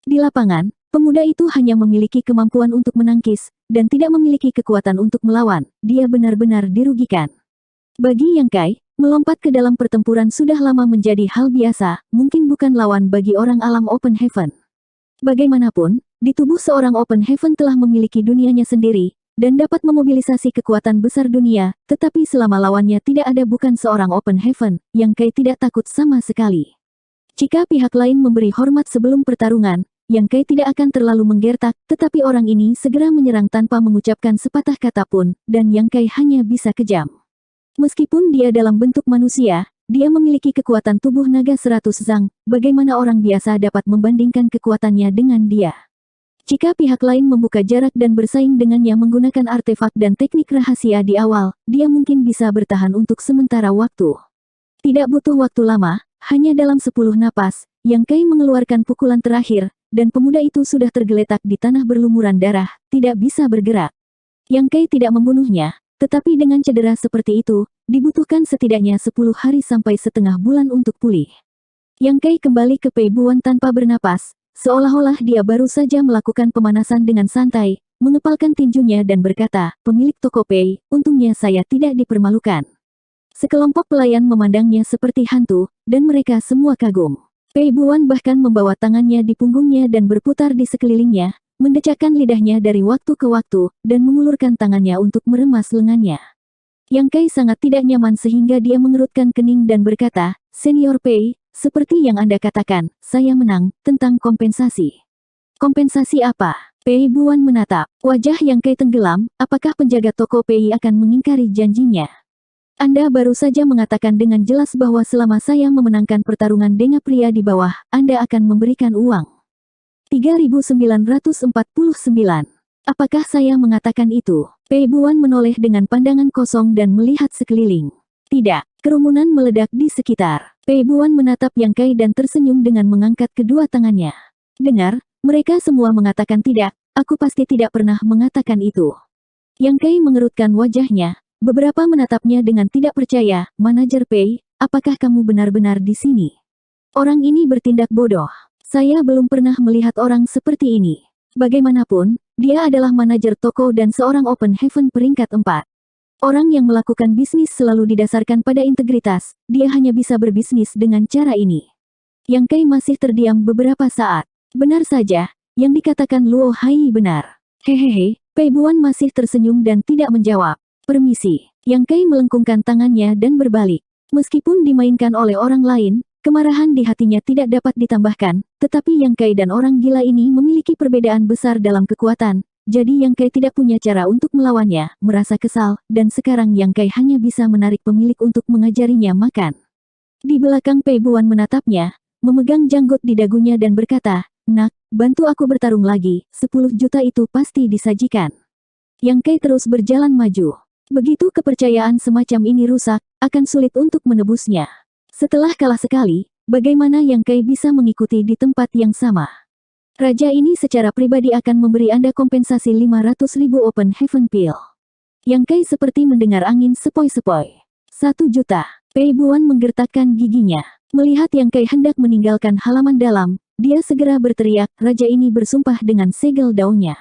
Di lapangan, pemuda itu hanya memiliki kemampuan untuk menangkis, dan tidak memiliki kekuatan untuk melawan, dia benar-benar dirugikan. Bagi Yang Kai, melompat ke dalam pertempuran sudah lama menjadi hal biasa, mungkin bukan lawan bagi orang alam Open Heaven. Bagaimanapun, di tubuh seorang Open Heaven telah memiliki dunianya sendiri, dan dapat memobilisasi kekuatan besar dunia, tetapi selama lawannya tidak ada bukan seorang Open Heaven, Yang Kai tidak takut sama sekali. Jika pihak lain memberi hormat sebelum pertarungan, Yang Kai tidak akan terlalu menggertak, tetapi orang ini segera menyerang tanpa mengucapkan sepatah kata pun, dan Yang Kai hanya bisa kejam. Meskipun dia dalam bentuk manusia, dia memiliki kekuatan tubuh naga 100 zang, bagaimana orang biasa dapat membandingkan kekuatannya dengan dia? Jika pihak lain membuka jarak dan bersaing dengannya menggunakan artefak dan teknik rahasia di awal, dia mungkin bisa bertahan untuk sementara waktu. Tidak butuh waktu lama, hanya dalam 10 napas, Yang Kai mengeluarkan pukulan terakhir, dan pemuda itu sudah tergeletak di tanah berlumuran darah, tidak bisa bergerak. Yang Kai tidak membunuhnya, tetapi dengan cedera seperti itu, dibutuhkan setidaknya 10 hari sampai setengah bulan untuk pulih. Yang Kai kembali ke Pei Buan tanpa bernapas, seolah-olah dia baru saja melakukan pemanasan dengan santai, mengepalkan tinjunya dan berkata, pemilik toko Pei, untungnya saya tidak dipermalukan. Sekelompok pelayan memandangnya seperti hantu, dan mereka semua kagum. Pei Buan bahkan membawa tangannya di punggungnya dan berputar di sekelilingnya, mendecakkan lidahnya dari waktu ke waktu, dan mengulurkan tangannya untuk meremas lengannya. Yang Kai sangat tidak nyaman sehingga dia mengerutkan kening dan berkata, "Senior Pei, seperti yang Anda katakan, saya menang, tentang kompensasi." "Kompensasi apa?" Pei Buan menatap. Wajah Yang Kai tenggelam, apakah penjaga toko Pei akan mengingkari janjinya? Anda baru saja mengatakan dengan jelas bahwa selama saya memenangkan pertarungan dengan pria di bawah, Anda akan memberikan uang. 3.949. Apakah saya mengatakan itu? Pei Buan menoleh dengan pandangan kosong dan melihat sekeliling. Tidak, kerumunan meledak di sekitar. Pei Buan menatap Yang Kai dan tersenyum dengan mengangkat kedua tangannya. Dengar, mereka semua mengatakan tidak, aku pasti tidak pernah mengatakan itu. Yang Kai mengerutkan wajahnya. Beberapa menatapnya dengan tidak percaya. "Manajer Pei, apakah kamu benar-benar di sini?" Orang ini bertindak bodoh. Saya belum pernah melihat orang seperti ini. Bagaimanapun, dia adalah manajer toko dan seorang Open Heaven peringkat 4. Orang yang melakukan bisnis selalu didasarkan pada integritas, dia hanya bisa berbisnis dengan cara ini. Yang Kai masih terdiam beberapa saat. Benar saja, yang dikatakan Luo Hai benar. Hehehe, Pei Buan masih tersenyum dan tidak menjawab. "Permisi." Yang Kai melengkungkan tangannya dan berbalik. Meskipun dimainkan oleh orang lain, kemarahan di hatinya tidak dapat ditambahkan, tetapi Yang Kai dan orang gila ini memiliki perbedaan besar dalam kekuatan, jadi Yang Kai tidak punya cara untuk melawannya, merasa kesal, dan sekarang Yang Kai hanya bisa menarik pemilik untuk mengajarinya makan. Di belakang Pei Buan menatapnya, memegang janggut di dagunya dan berkata, "Nak, bantu aku bertarung lagi, 10 juta itu pasti disajikan." Yang Kai terus berjalan maju. Begitu kepercayaan semacam ini rusak, akan sulit untuk menebusnya. Setelah kalah sekali, bagaimana Yang Kai bisa mengikuti di tempat yang sama? Raja ini secara pribadi akan memberi Anda kompensasi 500.000 Open Heaven Pil. Yang Kai seperti mendengar angin sepoi-sepoi. 1 juta. Pei Buan menggertakkan giginya. Melihat Yang Kai hendak meninggalkan halaman dalam, dia segera berteriak, raja ini bersumpah dengan segel daunnya.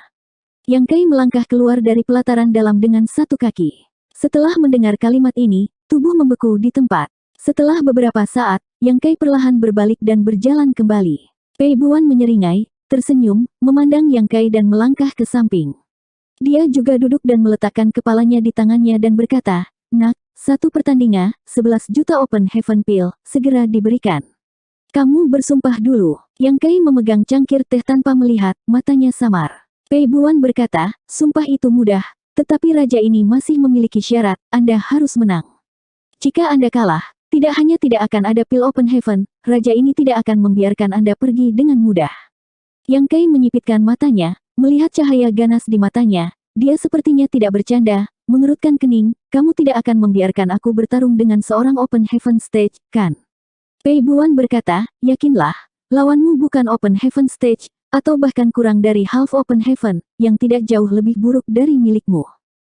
Yang Kai melangkah keluar dari pelataran dalam dengan satu kaki. Setelah mendengar kalimat ini, tubuh membeku di tempat. Setelah beberapa saat, Yang Kai perlahan berbalik dan berjalan kembali. Pei Buan menyeringai, tersenyum, memandang Yang Kai dan melangkah ke samping. Dia juga duduk dan meletakkan kepalanya di tangannya dan berkata, "Nak, satu pertandingan, 11 juta Open Heaven Pil, segera diberikan." "Kamu bersumpah dulu." Yang Kai memegang cangkir teh tanpa melihat, matanya samar. Pei Buan berkata, "Sumpah itu mudah, tetapi raja ini masih memiliki syarat, Anda harus menang. Jika Anda kalah, tidak hanya tidak akan ada pil Open Heaven, raja ini tidak akan membiarkan Anda pergi dengan mudah." Yang Kai menyipitkan matanya, melihat cahaya ganas di matanya, dia sepertinya tidak bercanda, mengerutkan kening, "Kamu tidak akan membiarkan aku bertarung dengan seorang Open Heaven Stage, kan?" Pei Buan berkata, "Yakinlah, lawanmu bukan Open Heaven Stage, atau bahkan kurang dari half Open Heaven, yang tidak jauh lebih buruk dari milikmu."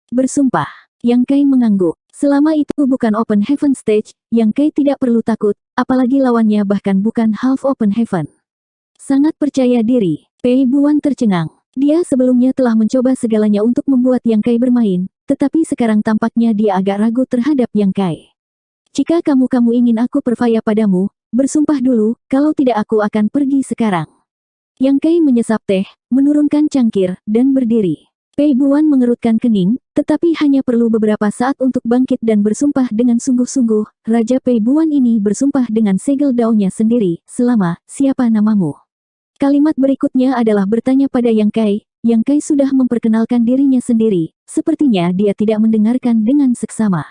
"Bersumpah." Yang Kai mengangguk. Selama itu bukan Open Heaven Stage, Yang Kai tidak perlu takut, apalagi lawannya bahkan bukan half Open Heaven. Sangat percaya diri. Pei Buan tercengang. Dia sebelumnya telah mencoba segalanya untuk membuat Yang Kai bermain, tetapi sekarang tampaknya dia agak ragu terhadap Yang Kai. "Jika kamu ingin aku percaya padamu, bersumpah dulu, kalau tidak aku akan pergi sekarang." Yang Kai menyesap teh, menurunkan cangkir, dan berdiri. Pei Buan mengerutkan kening, tetapi hanya perlu beberapa saat untuk bangkit dan bersumpah dengan sungguh-sungguh. Raja Pei Buan ini bersumpah dengan segel daunnya sendiri, selama, "Siapa namamu?" Kalimat berikutnya adalah bertanya pada Yang Kai. Yang Kai sudah memperkenalkan dirinya sendiri, sepertinya dia tidak mendengarkan dengan seksama.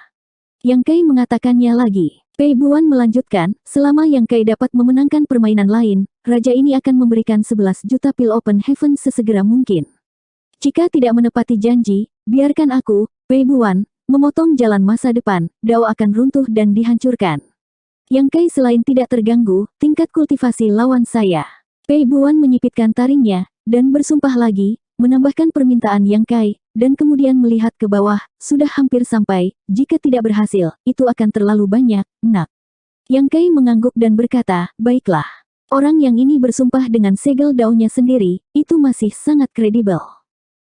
Yang Kai mengatakannya lagi. Pei Buan melanjutkan, "Selama Yang Kai dapat memenangkan permainan lain, raja ini akan memberikan 11 juta pil Open Heaven sesegera mungkin. Jika tidak menepati janji, biarkan aku, Pei Buan, memotong jalan masa depan, Dao akan runtuh dan dihancurkan." Yang Kai selain tidak terganggu, tingkat kultivasi lawan saya. Pei Buan menyipitkan taringnya, dan bersumpah lagi, menambahkan permintaan Yang Kai, dan kemudian melihat ke bawah, "Sudah hampir sampai, jika tidak berhasil, itu akan terlalu banyak, nak." Yang Kai mengangguk dan berkata, "Baiklah." Orang yang ini bersumpah dengan segel daunnya sendiri, itu masih sangat kredibel.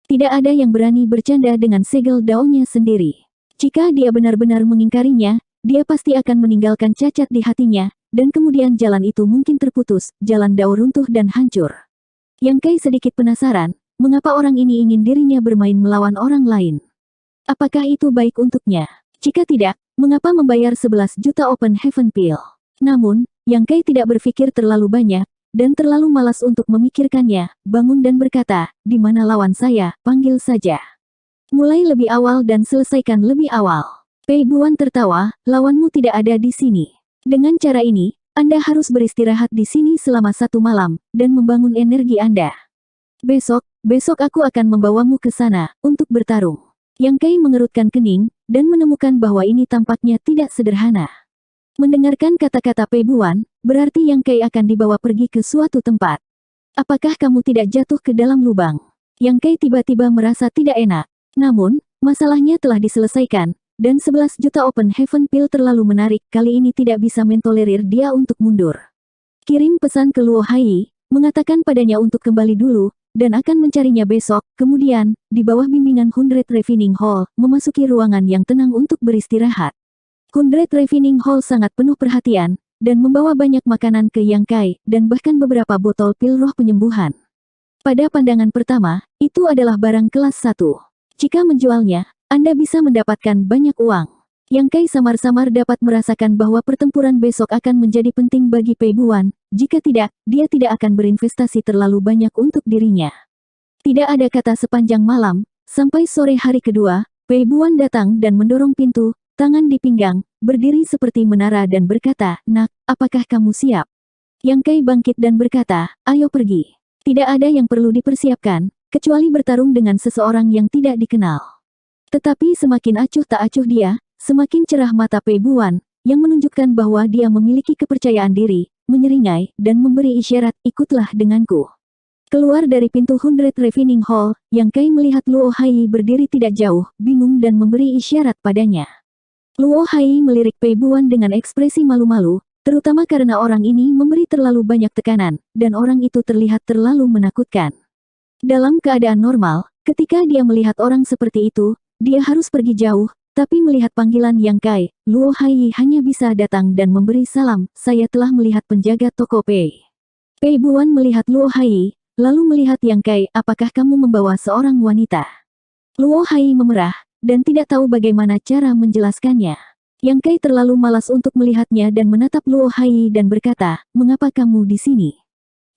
Tidak ada yang berani bercanda dengan segel daunnya sendiri. Jika dia benar-benar mengingkarinya, dia pasti akan meninggalkan cacat di hatinya, dan kemudian jalan itu mungkin terputus, jalan Dao runtuh dan hancur. Yang Kai sedikit penasaran, mengapa orang ini ingin dirinya bermain melawan orang lain. Apakah itu baik untuknya? Jika tidak, mengapa membayar 11 juta Open Heaven Pill? Namun, Yang Kai tidak berpikir terlalu banyak, dan terlalu malas untuk memikirkannya, bangun dan berkata, di mana lawan saya, panggil saja. Mulai lebih awal dan selesaikan lebih awal. Pei Buan tertawa, lawanmu tidak ada di sini. Dengan cara ini, Anda harus beristirahat di sini selama 1 malam, dan membangun energi Anda. Besok aku akan membawamu ke sana, untuk bertarung. Yang Kai mengerutkan kening, dan menemukan bahwa ini tampaknya tidak sederhana. Mendengarkan kata-kata Pei Buan, berarti Yang Kai akan dibawa pergi ke suatu tempat. Apakah kamu tidak jatuh ke dalam lubang? Yang Kai tiba-tiba merasa tidak enak. Namun, masalahnya telah diselesaikan, dan 11 juta Open Heaven Pill terlalu menarik, kali ini tidak bisa mentolerir dia untuk mundur. Kirim pesan ke Luo Hai, mengatakan padanya untuk kembali dulu, dan akan mencarinya besok, kemudian, di bawah bimbingan 100 Refining Hall, memasuki ruangan yang tenang untuk beristirahat. 100 Refining Hall sangat penuh perhatian, dan membawa banyak makanan ke Yang Kai, dan bahkan beberapa botol pil roh penyembuhan. Pada pandangan pertama, itu adalah barang kelas 1. Jika menjualnya, Anda bisa mendapatkan banyak uang. Yang Kai samar-samar dapat merasakan bahwa pertempuran besok akan menjadi penting bagi Pei Buan, jika tidak, dia tidak akan berinvestasi terlalu banyak untuk dirinya. Tidak ada kata sepanjang malam, sampai sore hari kedua, Pei Buan datang dan mendorong pintu, tangan di pinggang, berdiri seperti menara dan berkata, "Nak, apakah kamu siap?" Yang Kai bangkit dan berkata, "Ayo pergi." Tidak ada yang perlu dipersiapkan, kecuali bertarung dengan seseorang yang tidak dikenal. Tetapi semakin acuh tak acuh dia, semakin cerah mata Pei Buan, yang menunjukkan bahwa dia memiliki kepercayaan diri, menyeringai, dan memberi isyarat, "Ikutlah denganku." Keluar dari pintu 100 Refining Hall, Yang Kai melihat Luo Hai berdiri tidak jauh, bingung dan memberi isyarat padanya. Luo Hai melirik Pei Buan dengan ekspresi malu-malu, terutama karena orang ini memberi terlalu banyak tekanan, dan orang itu terlihat terlalu menakutkan. Dalam keadaan normal, ketika dia melihat orang seperti itu, dia harus pergi jauh, tapi melihat panggilan Yang Kai, Luo Hai hanya bisa datang dan memberi salam, "Saya telah melihat penjaga toko Pei." Pei Buan melihat Luo Hai, lalu melihat Yang Kai, "Apakah kamu membawa seorang wanita?" Luo Hai memerah, dan tidak tahu bagaimana cara menjelaskannya. Yang Kai terlalu malas untuk melihatnya dan menatap Luo Hai dan berkata, "Mengapa kamu di sini?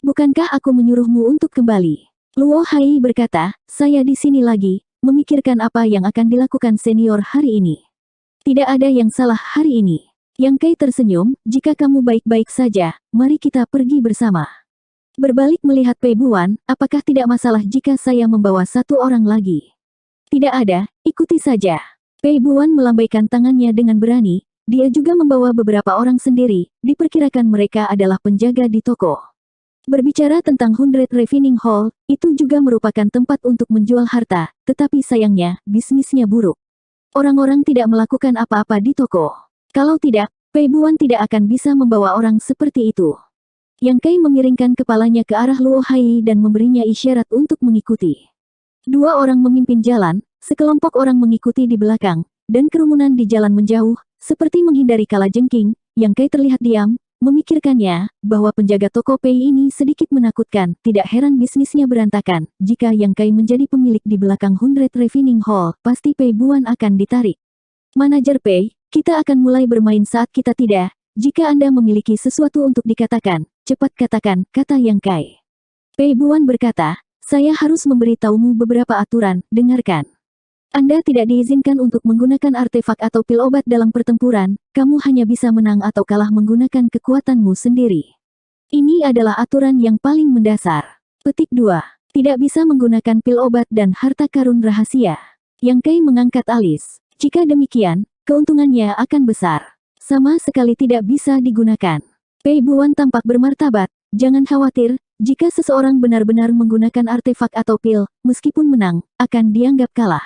Bukankah aku menyuruhmu untuk kembali?" Luo Hai berkata, "Saya di sini lagi, memikirkan apa yang akan dilakukan senior hari ini. Tidak ada yang salah hari ini." Yang Kai tersenyum, "Jika kamu baik-baik saja, mari kita pergi bersama." Berbalik melihat Pei Buan, "Apakah tidak masalah jika saya membawa 1 orang lagi?" "Tidak ada, ikuti saja." Pei Buan melambaikan tangannya dengan berani, dia juga membawa beberapa orang sendiri, diperkirakan mereka adalah penjaga di toko. Berbicara tentang 100 Refining Hall, itu juga merupakan tempat untuk menjual harta, tetapi sayangnya, bisnisnya buruk. Orang-orang tidak melakukan apa-apa di toko. Kalau tidak, Pei Buan tidak akan bisa membawa orang seperti itu. Yang Kai memiringkan kepalanya ke arah Luo Hai dan memberinya isyarat untuk mengikuti. 2 orang memimpin jalan, sekelompok orang mengikuti di belakang, dan kerumunan di jalan menjauh, seperti menghindari kalajengking. Yang Kai terlihat diam, memikirkannya, bahwa penjaga toko Pei ini sedikit menakutkan, tidak heran bisnisnya berantakan. Jika Yang Kai menjadi pemilik di belakang 100 Refining Hall, pasti Pei Buan akan ditarik. "Manajer Pei, kita akan mulai bermain saat kita tidak. Jika Anda memiliki sesuatu untuk dikatakan, cepat katakan," kata Yang Kai. Pei Buan berkata, "Saya harus memberitahumu beberapa aturan, dengarkan. Anda tidak diizinkan untuk menggunakan artefak atau pil obat dalam pertempuran, kamu hanya bisa menang atau kalah menggunakan kekuatanmu sendiri. Ini adalah aturan yang paling mendasar." Petik 2. Tidak bisa menggunakan pil obat dan harta karun rahasia. Yang Kai mengangkat alis. Jika demikian, keuntungannya akan besar. Sama sekali tidak bisa digunakan. Pei Buan tampak bermartabat, "Jangan khawatir, jika seseorang benar-benar menggunakan artefak atau pil, meskipun menang, akan dianggap kalah."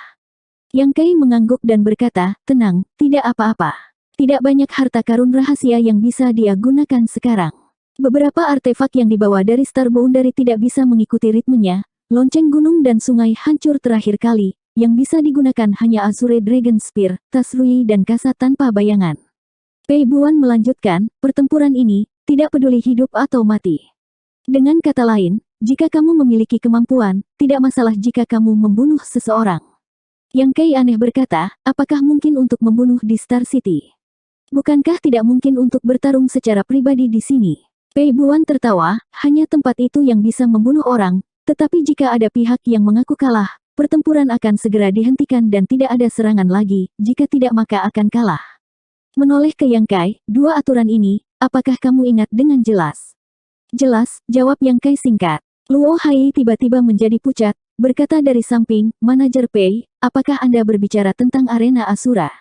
Yang Kai mengangguk dan berkata, "Tenang, tidak apa-apa. Tidak banyak harta karun rahasia yang bisa dia gunakan sekarang. Beberapa artefak yang dibawa dari Star Boundary tidak bisa mengikuti ritmenya, lonceng gunung dan sungai hancur terakhir kali, yang bisa digunakan hanya Azure Dragon Spear, tas Rui dan kasat tanpa bayangan. Pei Buan melanjutkan, pertempuran ini, tidak peduli hidup atau mati. Dengan kata lain, jika kamu memiliki kemampuan, tidak masalah jika kamu membunuh seseorang. Yang Kei aneh berkata, apakah mungkin untuk membunuh di Star City? Bukankah tidak mungkin untuk bertarung secara pribadi di sini? Pei Buan tertawa, hanya tempat itu yang bisa membunuh orang, tetapi jika ada pihak yang mengaku kalah, pertempuran akan segera dihentikan dan tidak ada serangan lagi, jika tidak maka akan kalah. Menoleh ke Yang Kai, dua aturan ini, apakah kamu ingat dengan jelas? Jelas, jawab Yang Kai singkat. Luo Hai tiba-tiba menjadi pucat, berkata dari samping, manajer Pei, apakah Anda berbicara tentang arena Asura?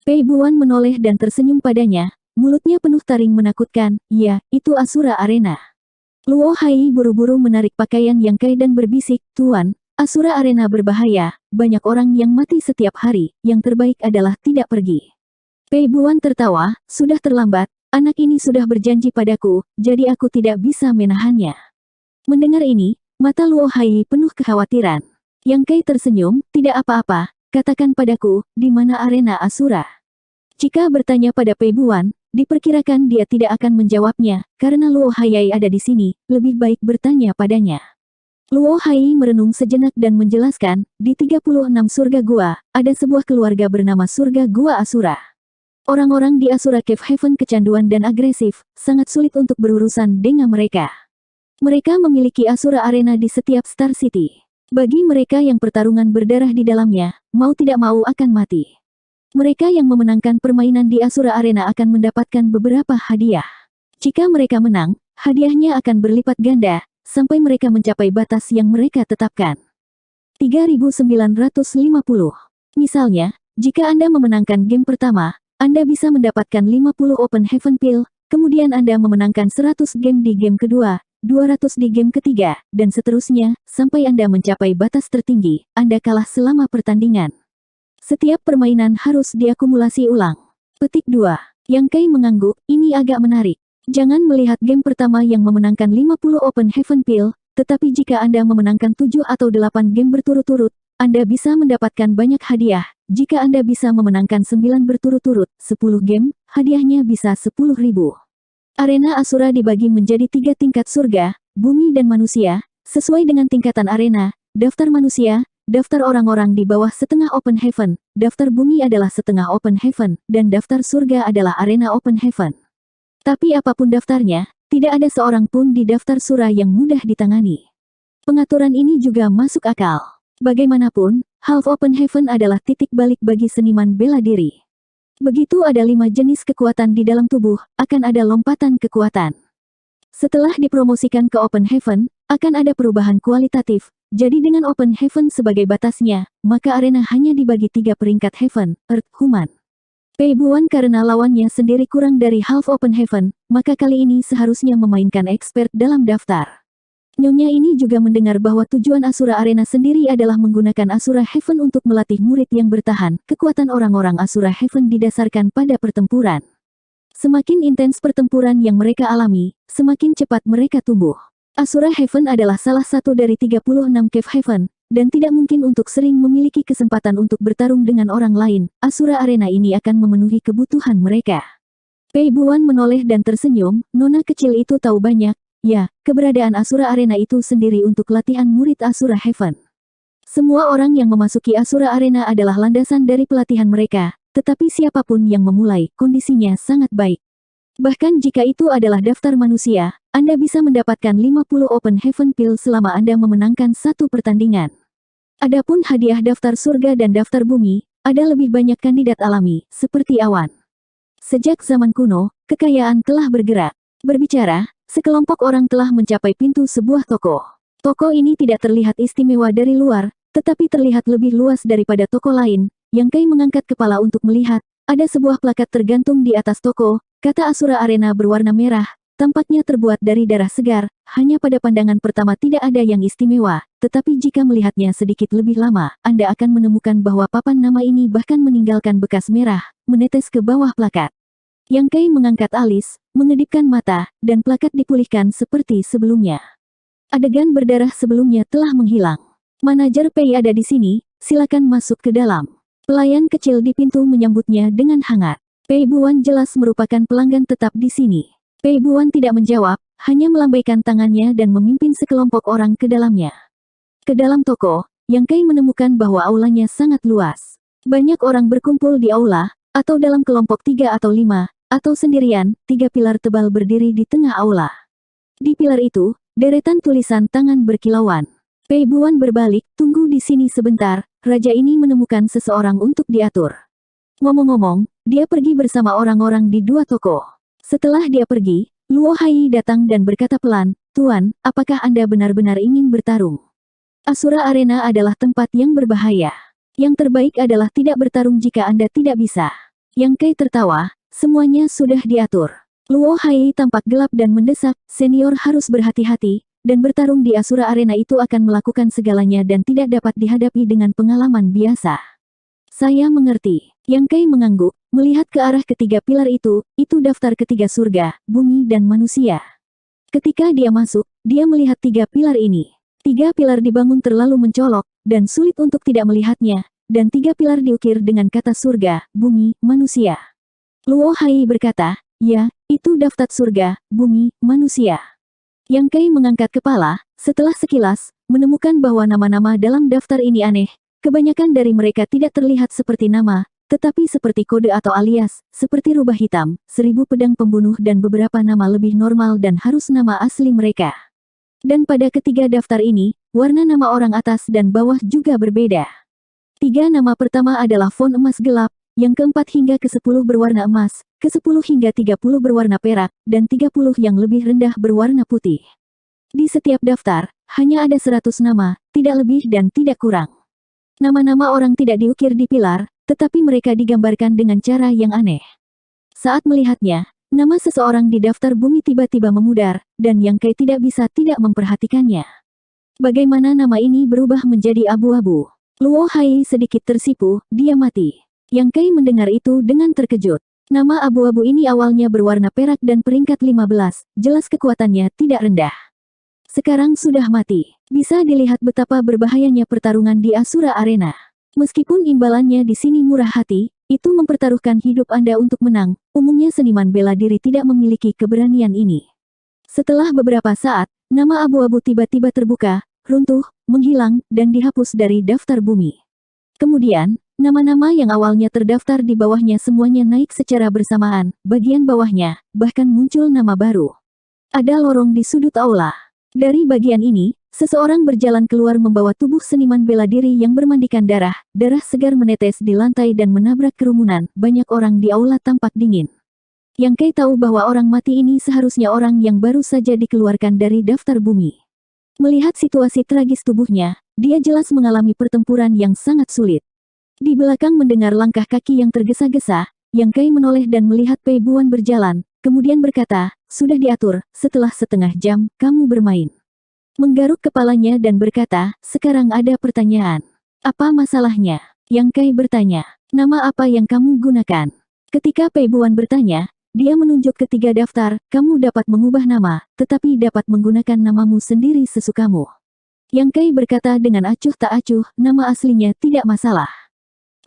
Pei Buan menoleh dan tersenyum padanya, mulutnya penuh taring menakutkan, ya, itu Asura Arena. Luo Hai buru-buru menarik pakaian Yang Kai dan berbisik, Tuan, Asura Arena berbahaya, banyak orang yang mati setiap hari, yang terbaik adalah tidak pergi. Pei Buan tertawa, sudah terlambat, anak ini sudah berjanji padaku, jadi aku tidak bisa menahannya. Mendengar ini, mata Luo Hai penuh kekhawatiran. Yang Kai tersenyum, tidak apa-apa, katakan padaku, di mana arena Asura? Jika bertanya pada Pei Buan, diperkirakan dia tidak akan menjawabnya, karena Luo Hai ada di sini, lebih baik bertanya padanya. Luo Hai merenung sejenak dan menjelaskan, di 36 surga gua, ada sebuah keluarga bernama surga gua Asura. Orang-orang di Asura Cave Heaven kecanduan dan agresif, sangat sulit untuk berurusan dengan mereka. Mereka memiliki Asura Arena di setiap Star City. Bagi mereka yang pertarungan berdarah di dalamnya, mau tidak mau akan mati. Mereka yang memenangkan permainan di Asura Arena akan mendapatkan beberapa hadiah. Jika mereka menang, hadiahnya akan berlipat ganda, sampai mereka mencapai batas yang mereka tetapkan. 3950. Misalnya, jika Anda memenangkan game pertama, Anda bisa mendapatkan 50 Open Heaven Pill, kemudian Anda memenangkan 100 game di game kedua, 200 di game ketiga, dan seterusnya, sampai Anda mencapai batas tertinggi, Anda kalah selama pertandingan. Setiap permainan harus diakumulasi ulang. Petik 2. Yang Kai mengangguk, ini agak menarik. Jangan melihat game pertama yang memenangkan 50 Open Heaven Pill, tetapi jika Anda memenangkan 7 atau 8 game berturut-turut, Anda bisa mendapatkan banyak hadiah. Jika Anda bisa memenangkan 9 berturut-turut, 10 game, hadiahnya bisa 10.000. Arena Asura dibagi menjadi 3 tingkat surga, bumi dan manusia, sesuai dengan tingkatan arena, daftar manusia, daftar orang-orang di bawah setengah Open Heaven, daftar bumi adalah setengah Open Heaven, dan daftar surga adalah arena Open Heaven. Tapi apapun daftarnya, tidak ada seorang pun di daftar surga yang mudah ditangani. Pengaturan ini juga masuk akal. Bagaimanapun, Half Open Heaven adalah titik balik bagi seniman bela diri. Begitu ada 5 jenis kekuatan di dalam tubuh, akan ada lompatan kekuatan. Setelah dipromosikan ke Open Heaven, akan ada perubahan kualitatif, jadi dengan Open Heaven sebagai batasnya, maka arena hanya dibagi 3 peringkat Heaven, Earth, Human. Pei Buan karena lawannya sendiri kurang dari Half Open Heaven, maka kali ini seharusnya memainkan expert dalam daftar. Nyonya ini juga mendengar bahwa tujuan Asura Arena sendiri adalah menggunakan Asura Heaven untuk melatih murid yang bertahan. Kekuatan orang-orang Asura Heaven didasarkan pada pertempuran. Semakin intens pertempuran yang mereka alami, semakin cepat mereka tumbuh. Asura Heaven adalah salah satu dari 36 Cave Heaven, dan tidak mungkin untuk sering memiliki kesempatan untuk bertarung dengan orang lain. Asura Arena ini akan memenuhi kebutuhan mereka. Pei Buan menoleh dan tersenyum, nona kecil itu tahu banyak. Ya, keberadaan Asura Arena itu sendiri untuk latihan murid Asura Heaven. Semua orang yang memasuki Asura Arena adalah landasan dari pelatihan mereka, tetapi siapapun yang memulai, kondisinya sangat baik. Bahkan jika itu adalah daftar manusia, Anda bisa mendapatkan 50 Open Heaven Pill selama Anda memenangkan satu pertandingan. Adapun hadiah daftar surga dan daftar bumi, ada lebih banyak kandidat alami, seperti awan. Sejak zaman kuno, kekayaan telah bergerak. Berbicara, sekelompok orang telah mencapai pintu sebuah toko. Toko ini tidak terlihat istimewa dari luar, tetapi terlihat lebih luas daripada toko lain. Yang Kai mengangkat kepala untuk melihat, ada sebuah plakat tergantung di atas toko, kata Asura Arena berwarna merah, tampaknya terbuat dari darah segar, hanya pada pandangan pertama tidak ada yang istimewa, tetapi jika melihatnya sedikit lebih lama, Anda akan menemukan bahwa papan nama ini bahkan meninggalkan bekas merah, menetes ke bawah plakat. Yang Kai mengangkat alis, mengedipkan mata, dan plakat dipulihkan seperti sebelumnya. Adegan berdarah sebelumnya telah menghilang. Manajer Pei ada di sini, silakan masuk ke dalam. Pelayan kecil di pintu menyambutnya dengan hangat. Pei Buan jelas merupakan pelanggan tetap di sini. Pei Buan tidak menjawab, hanya melambaikan tangannya dan memimpin sekelompok orang ke dalamnya. Ke dalam toko, Yang Kai menemukan bahwa aulanya sangat luas. Banyak orang berkumpul di aula, atau dalam kelompok 3 atau 5, atau sendirian, 3 pilar tebal berdiri di tengah aula. Di pilar itu, deretan tulisan tangan berkilauan. Pei Buan berbalik, tunggu di sini sebentar, raja ini menemukan seseorang untuk diatur. Ngomong-ngomong, dia pergi bersama orang-orang di 2 toko. Setelah dia pergi, Luo Hai datang dan berkata pelan, "Tuan, apakah Anda benar-benar ingin bertarung? Asura Arena adalah tempat yang berbahaya. Yang terbaik adalah tidak bertarung jika Anda tidak bisa." Yang Kai tertawa, semuanya sudah diatur. Luo Hai tampak gelap dan mendesak, "Senior harus berhati-hati, dan bertarung di Asura Arena itu akan melakukan segalanya dan tidak dapat dihadapi dengan pengalaman biasa." "Saya mengerti." Yang Kai mengangguk, melihat ke arah ketiga pilar itu daftar ketiga surga, bumi dan manusia. Ketika dia masuk, dia melihat 3 pilar ini. 3 pilar dibangun terlalu mencolok, dan sulit untuk tidak melihatnya, dan 3 pilar diukir dengan kata surga, bumi, manusia. Luo Hai berkata, "Ya, itu daftar surga, bumi, manusia." Yang Kai mengangkat kepala, setelah sekilas, menemukan bahwa nama-nama dalam daftar ini aneh. Kebanyakan dari mereka tidak terlihat seperti nama, tetapi seperti kode atau alias, seperti rubah hitam, 1000 pedang pembunuh dan beberapa nama lebih normal dan harus nama asli mereka. Dan pada ketiga daftar ini, warna nama orang atas dan bawah juga berbeda. 3 nama pertama adalah font emas gelap, yang keempat hingga ke-10 berwarna emas, ke-10 hingga 30 berwarna perak, dan 30 yang lebih rendah berwarna putih. Di setiap daftar, hanya ada 100 nama, tidak lebih dan tidak kurang. Nama-nama orang tidak diukir di pilar, tetapi mereka digambarkan dengan cara yang aneh. Saat melihatnya, nama seseorang di daftar bumi tiba-tiba memudar, dan Yang Kai tidak bisa tidak memperhatikannya. Bagaimana nama ini berubah menjadi abu-abu? Luo Hai sedikit tersipu, dia mati. Yang Kai mendengar itu dengan terkejut. Nama abu-abu ini awalnya berwarna perak dan peringkat 15, jelas kekuatannya tidak rendah. Sekarang sudah mati. Bisa dilihat betapa berbahayanya pertarungan di Asura Arena. Meskipun imbalannya di sini murah hati, itu mempertaruhkan hidup Anda untuk menang. Umumnya seniman bela diri tidak memiliki keberanian ini. Setelah beberapa saat, nama abu-abu tiba-tiba terbuka, runtuh, menghilang, dan dihapus dari daftar bumi. Kemudian, nama-nama yang awalnya terdaftar di bawahnya semuanya naik secara bersamaan, bagian bawahnya, bahkan muncul nama baru. Ada lorong di sudut aula. Dari bagian ini, seseorang berjalan keluar membawa tubuh seniman bela diri yang bermandikan darah segar menetes di lantai dan menabrak kerumunan, banyak orang di aula tampak dingin. Yang Kai tahu bahwa orang mati ini seharusnya orang yang baru saja dikeluarkan dari daftar bumi. Melihat situasi tragis tubuhnya, dia jelas mengalami pertempuran yang sangat sulit. Di belakang mendengar langkah kaki yang tergesa-gesa, Yang Kai menoleh dan melihat Pei Buan berjalan, kemudian berkata, "Sudah diatur, setelah setengah jam, kamu bermain." Menggaruk kepalanya dan berkata, "Sekarang ada pertanyaan." "Apa masalahnya?" Yang Kai bertanya. "Nama apa yang kamu gunakan?" Ketika Pei Buan bertanya, dia menunjuk ke 3 daftar, "Kamu dapat mengubah nama, tetapi dapat menggunakan namamu sendiri sesukamu." Yang Kai berkata dengan acuh tak acuh, "Nama aslinya tidak masalah.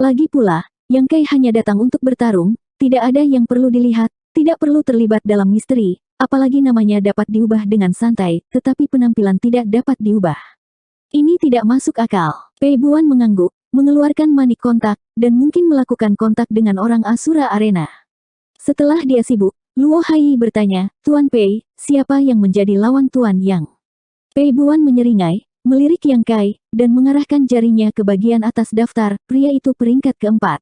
Lagi pula, Yang Kai hanya datang untuk bertarung, tidak ada yang perlu dilihat, tidak perlu terlibat dalam misteri, apalagi namanya dapat diubah dengan santai, tetapi penampilan tidak dapat diubah. Ini tidak masuk akal." Pei Buan mengangguk, mengeluarkan manik kontak, dan mungkin melakukan kontak dengan orang Asura Arena. Setelah dia sibuk, Luo Hai bertanya, "Tuan Pei, siapa yang menjadi lawan Tuan Yang?" Pei Buan menyeringai, melirik Yang Kai, dan mengarahkan jarinya ke bagian atas daftar, pria itu peringkat keempat.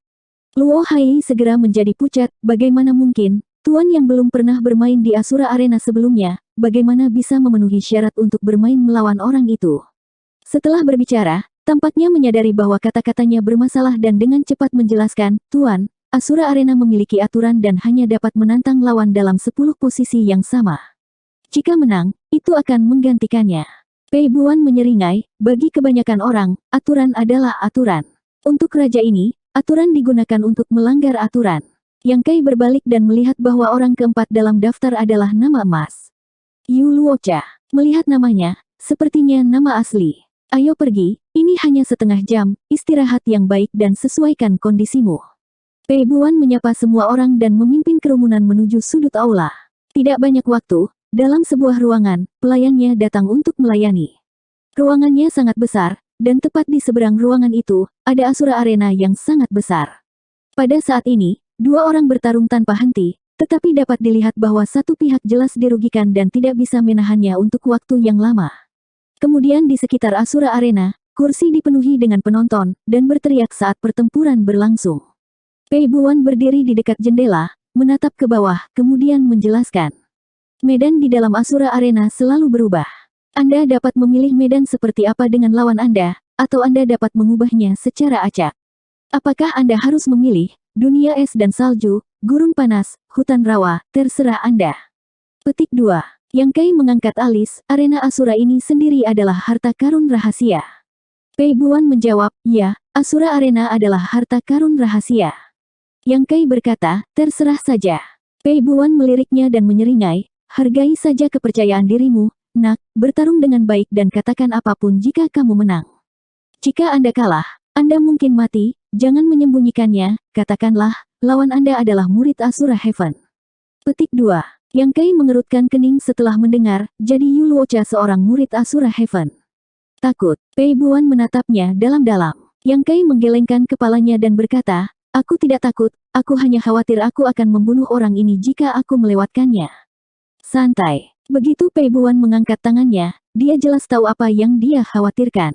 Luo Hai segera menjadi pucat, bagaimana mungkin, Tuan yang belum pernah bermain di Asura Arena sebelumnya, bagaimana bisa memenuhi syarat untuk bermain melawan orang itu? Setelah berbicara, tampaknya menyadari bahwa kata-katanya bermasalah dan dengan cepat menjelaskan, "Tuan, Asura Arena memiliki aturan dan hanya dapat menantang lawan dalam 10 posisi yang sama. Jika menang, itu akan menggantikannya." Pei Buan menyeringai, bagi kebanyakan orang, aturan adalah aturan. Untuk raja ini, aturan digunakan untuk melanggar aturan. Yang Kai berbalik dan melihat bahwa orang keempat dalam daftar adalah nama emas. Yu Luocha. Melihat namanya, sepertinya nama asli. "Ayo pergi, ini hanya setengah jam, istirahat yang baik dan sesuaikan kondisimu." Pei Buan menyapa semua orang dan memimpin kerumunan menuju sudut aula. Tidak banyak waktu, dalam sebuah ruangan, pelayannya datang untuk melayani. Ruangannya sangat besar, dan tepat di seberang ruangan itu, ada Asura Arena yang sangat besar. Pada saat ini, dua orang bertarung tanpa henti, tetapi dapat dilihat bahwa satu pihak jelas dirugikan dan tidak bisa menahannya untuk waktu yang lama. Kemudian di sekitar Asura Arena, kursi dipenuhi dengan penonton, dan berteriak saat pertempuran berlangsung. Pei Buan berdiri di dekat jendela, menatap ke bawah, kemudian menjelaskan. Medan di dalam Asura Arena selalu berubah. Anda dapat memilih medan seperti apa dengan lawan Anda, atau Anda dapat mengubahnya secara acak. Apakah Anda harus memilih, dunia es dan salju, gurun panas, hutan rawa, terserah Anda. Petik 2. Yang Kai mengangkat alis, arena Asura ini sendiri adalah harta karun rahasia. Pei Buan menjawab, ya, Asura Arena adalah harta karun rahasia. Yang Kai berkata, terserah saja. Pei Buan meliriknya dan menyeringai, hargai saja kepercayaan dirimu, nak, bertarung dengan baik dan katakan apapun jika kamu menang. Jika Anda kalah, Anda mungkin mati, jangan menyembunyikannya, katakanlah, lawan Anda adalah murid Asura Heaven. Petik 2. Yang Kai mengerutkan kening setelah mendengar, jadi Yu Luocha seorang murid Asura Heaven. Takut, Pei Buan menatapnya dalam-dalam. Yang Kai menggelengkan kepalanya dan berkata, aku tidak takut, aku hanya khawatir aku akan membunuh orang ini jika aku melewatkannya. Santai. Begitu Pei Buan mengangkat tangannya, dia jelas tahu apa yang dia khawatirkan.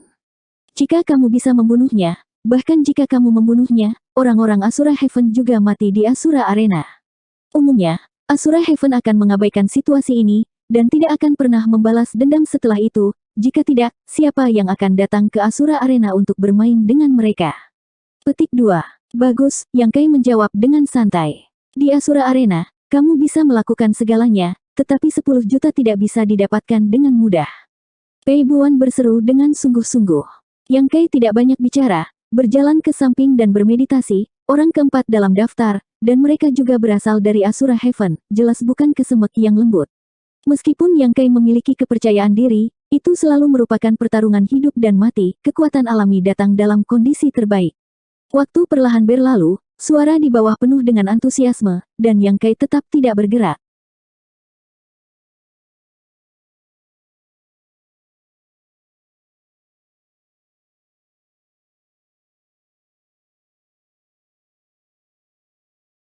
Jika kamu bisa membunuhnya, bahkan jika kamu membunuhnya, orang-orang Asura Heaven juga mati di Asura Arena. Umumnya, Asura Heaven akan mengabaikan situasi ini, dan tidak akan pernah membalas dendam setelah itu, jika tidak, siapa yang akan datang ke Asura Arena untuk bermain dengan mereka? Petik 2. Bagus, Yang Kai menjawab dengan santai. Di Asura Arena, kamu bisa melakukan segalanya, tetapi 10 juta tidak bisa didapatkan dengan mudah. Pei Buan berseru dengan sungguh-sungguh. Yang Kai tidak banyak bicara, berjalan ke samping dan bermeditasi, orang keempat dalam daftar, dan mereka juga berasal dari Asura Heaven, jelas bukan kesemek yang lembut. Meskipun Yang Kai memiliki kepercayaan diri, itu selalu merupakan pertarungan hidup dan mati, kekuatan alami datang dalam kondisi terbaik. Waktu perlahan berlalu, suara di bawah penuh dengan antusiasme, dan Yang Kai tetap tidak bergerak.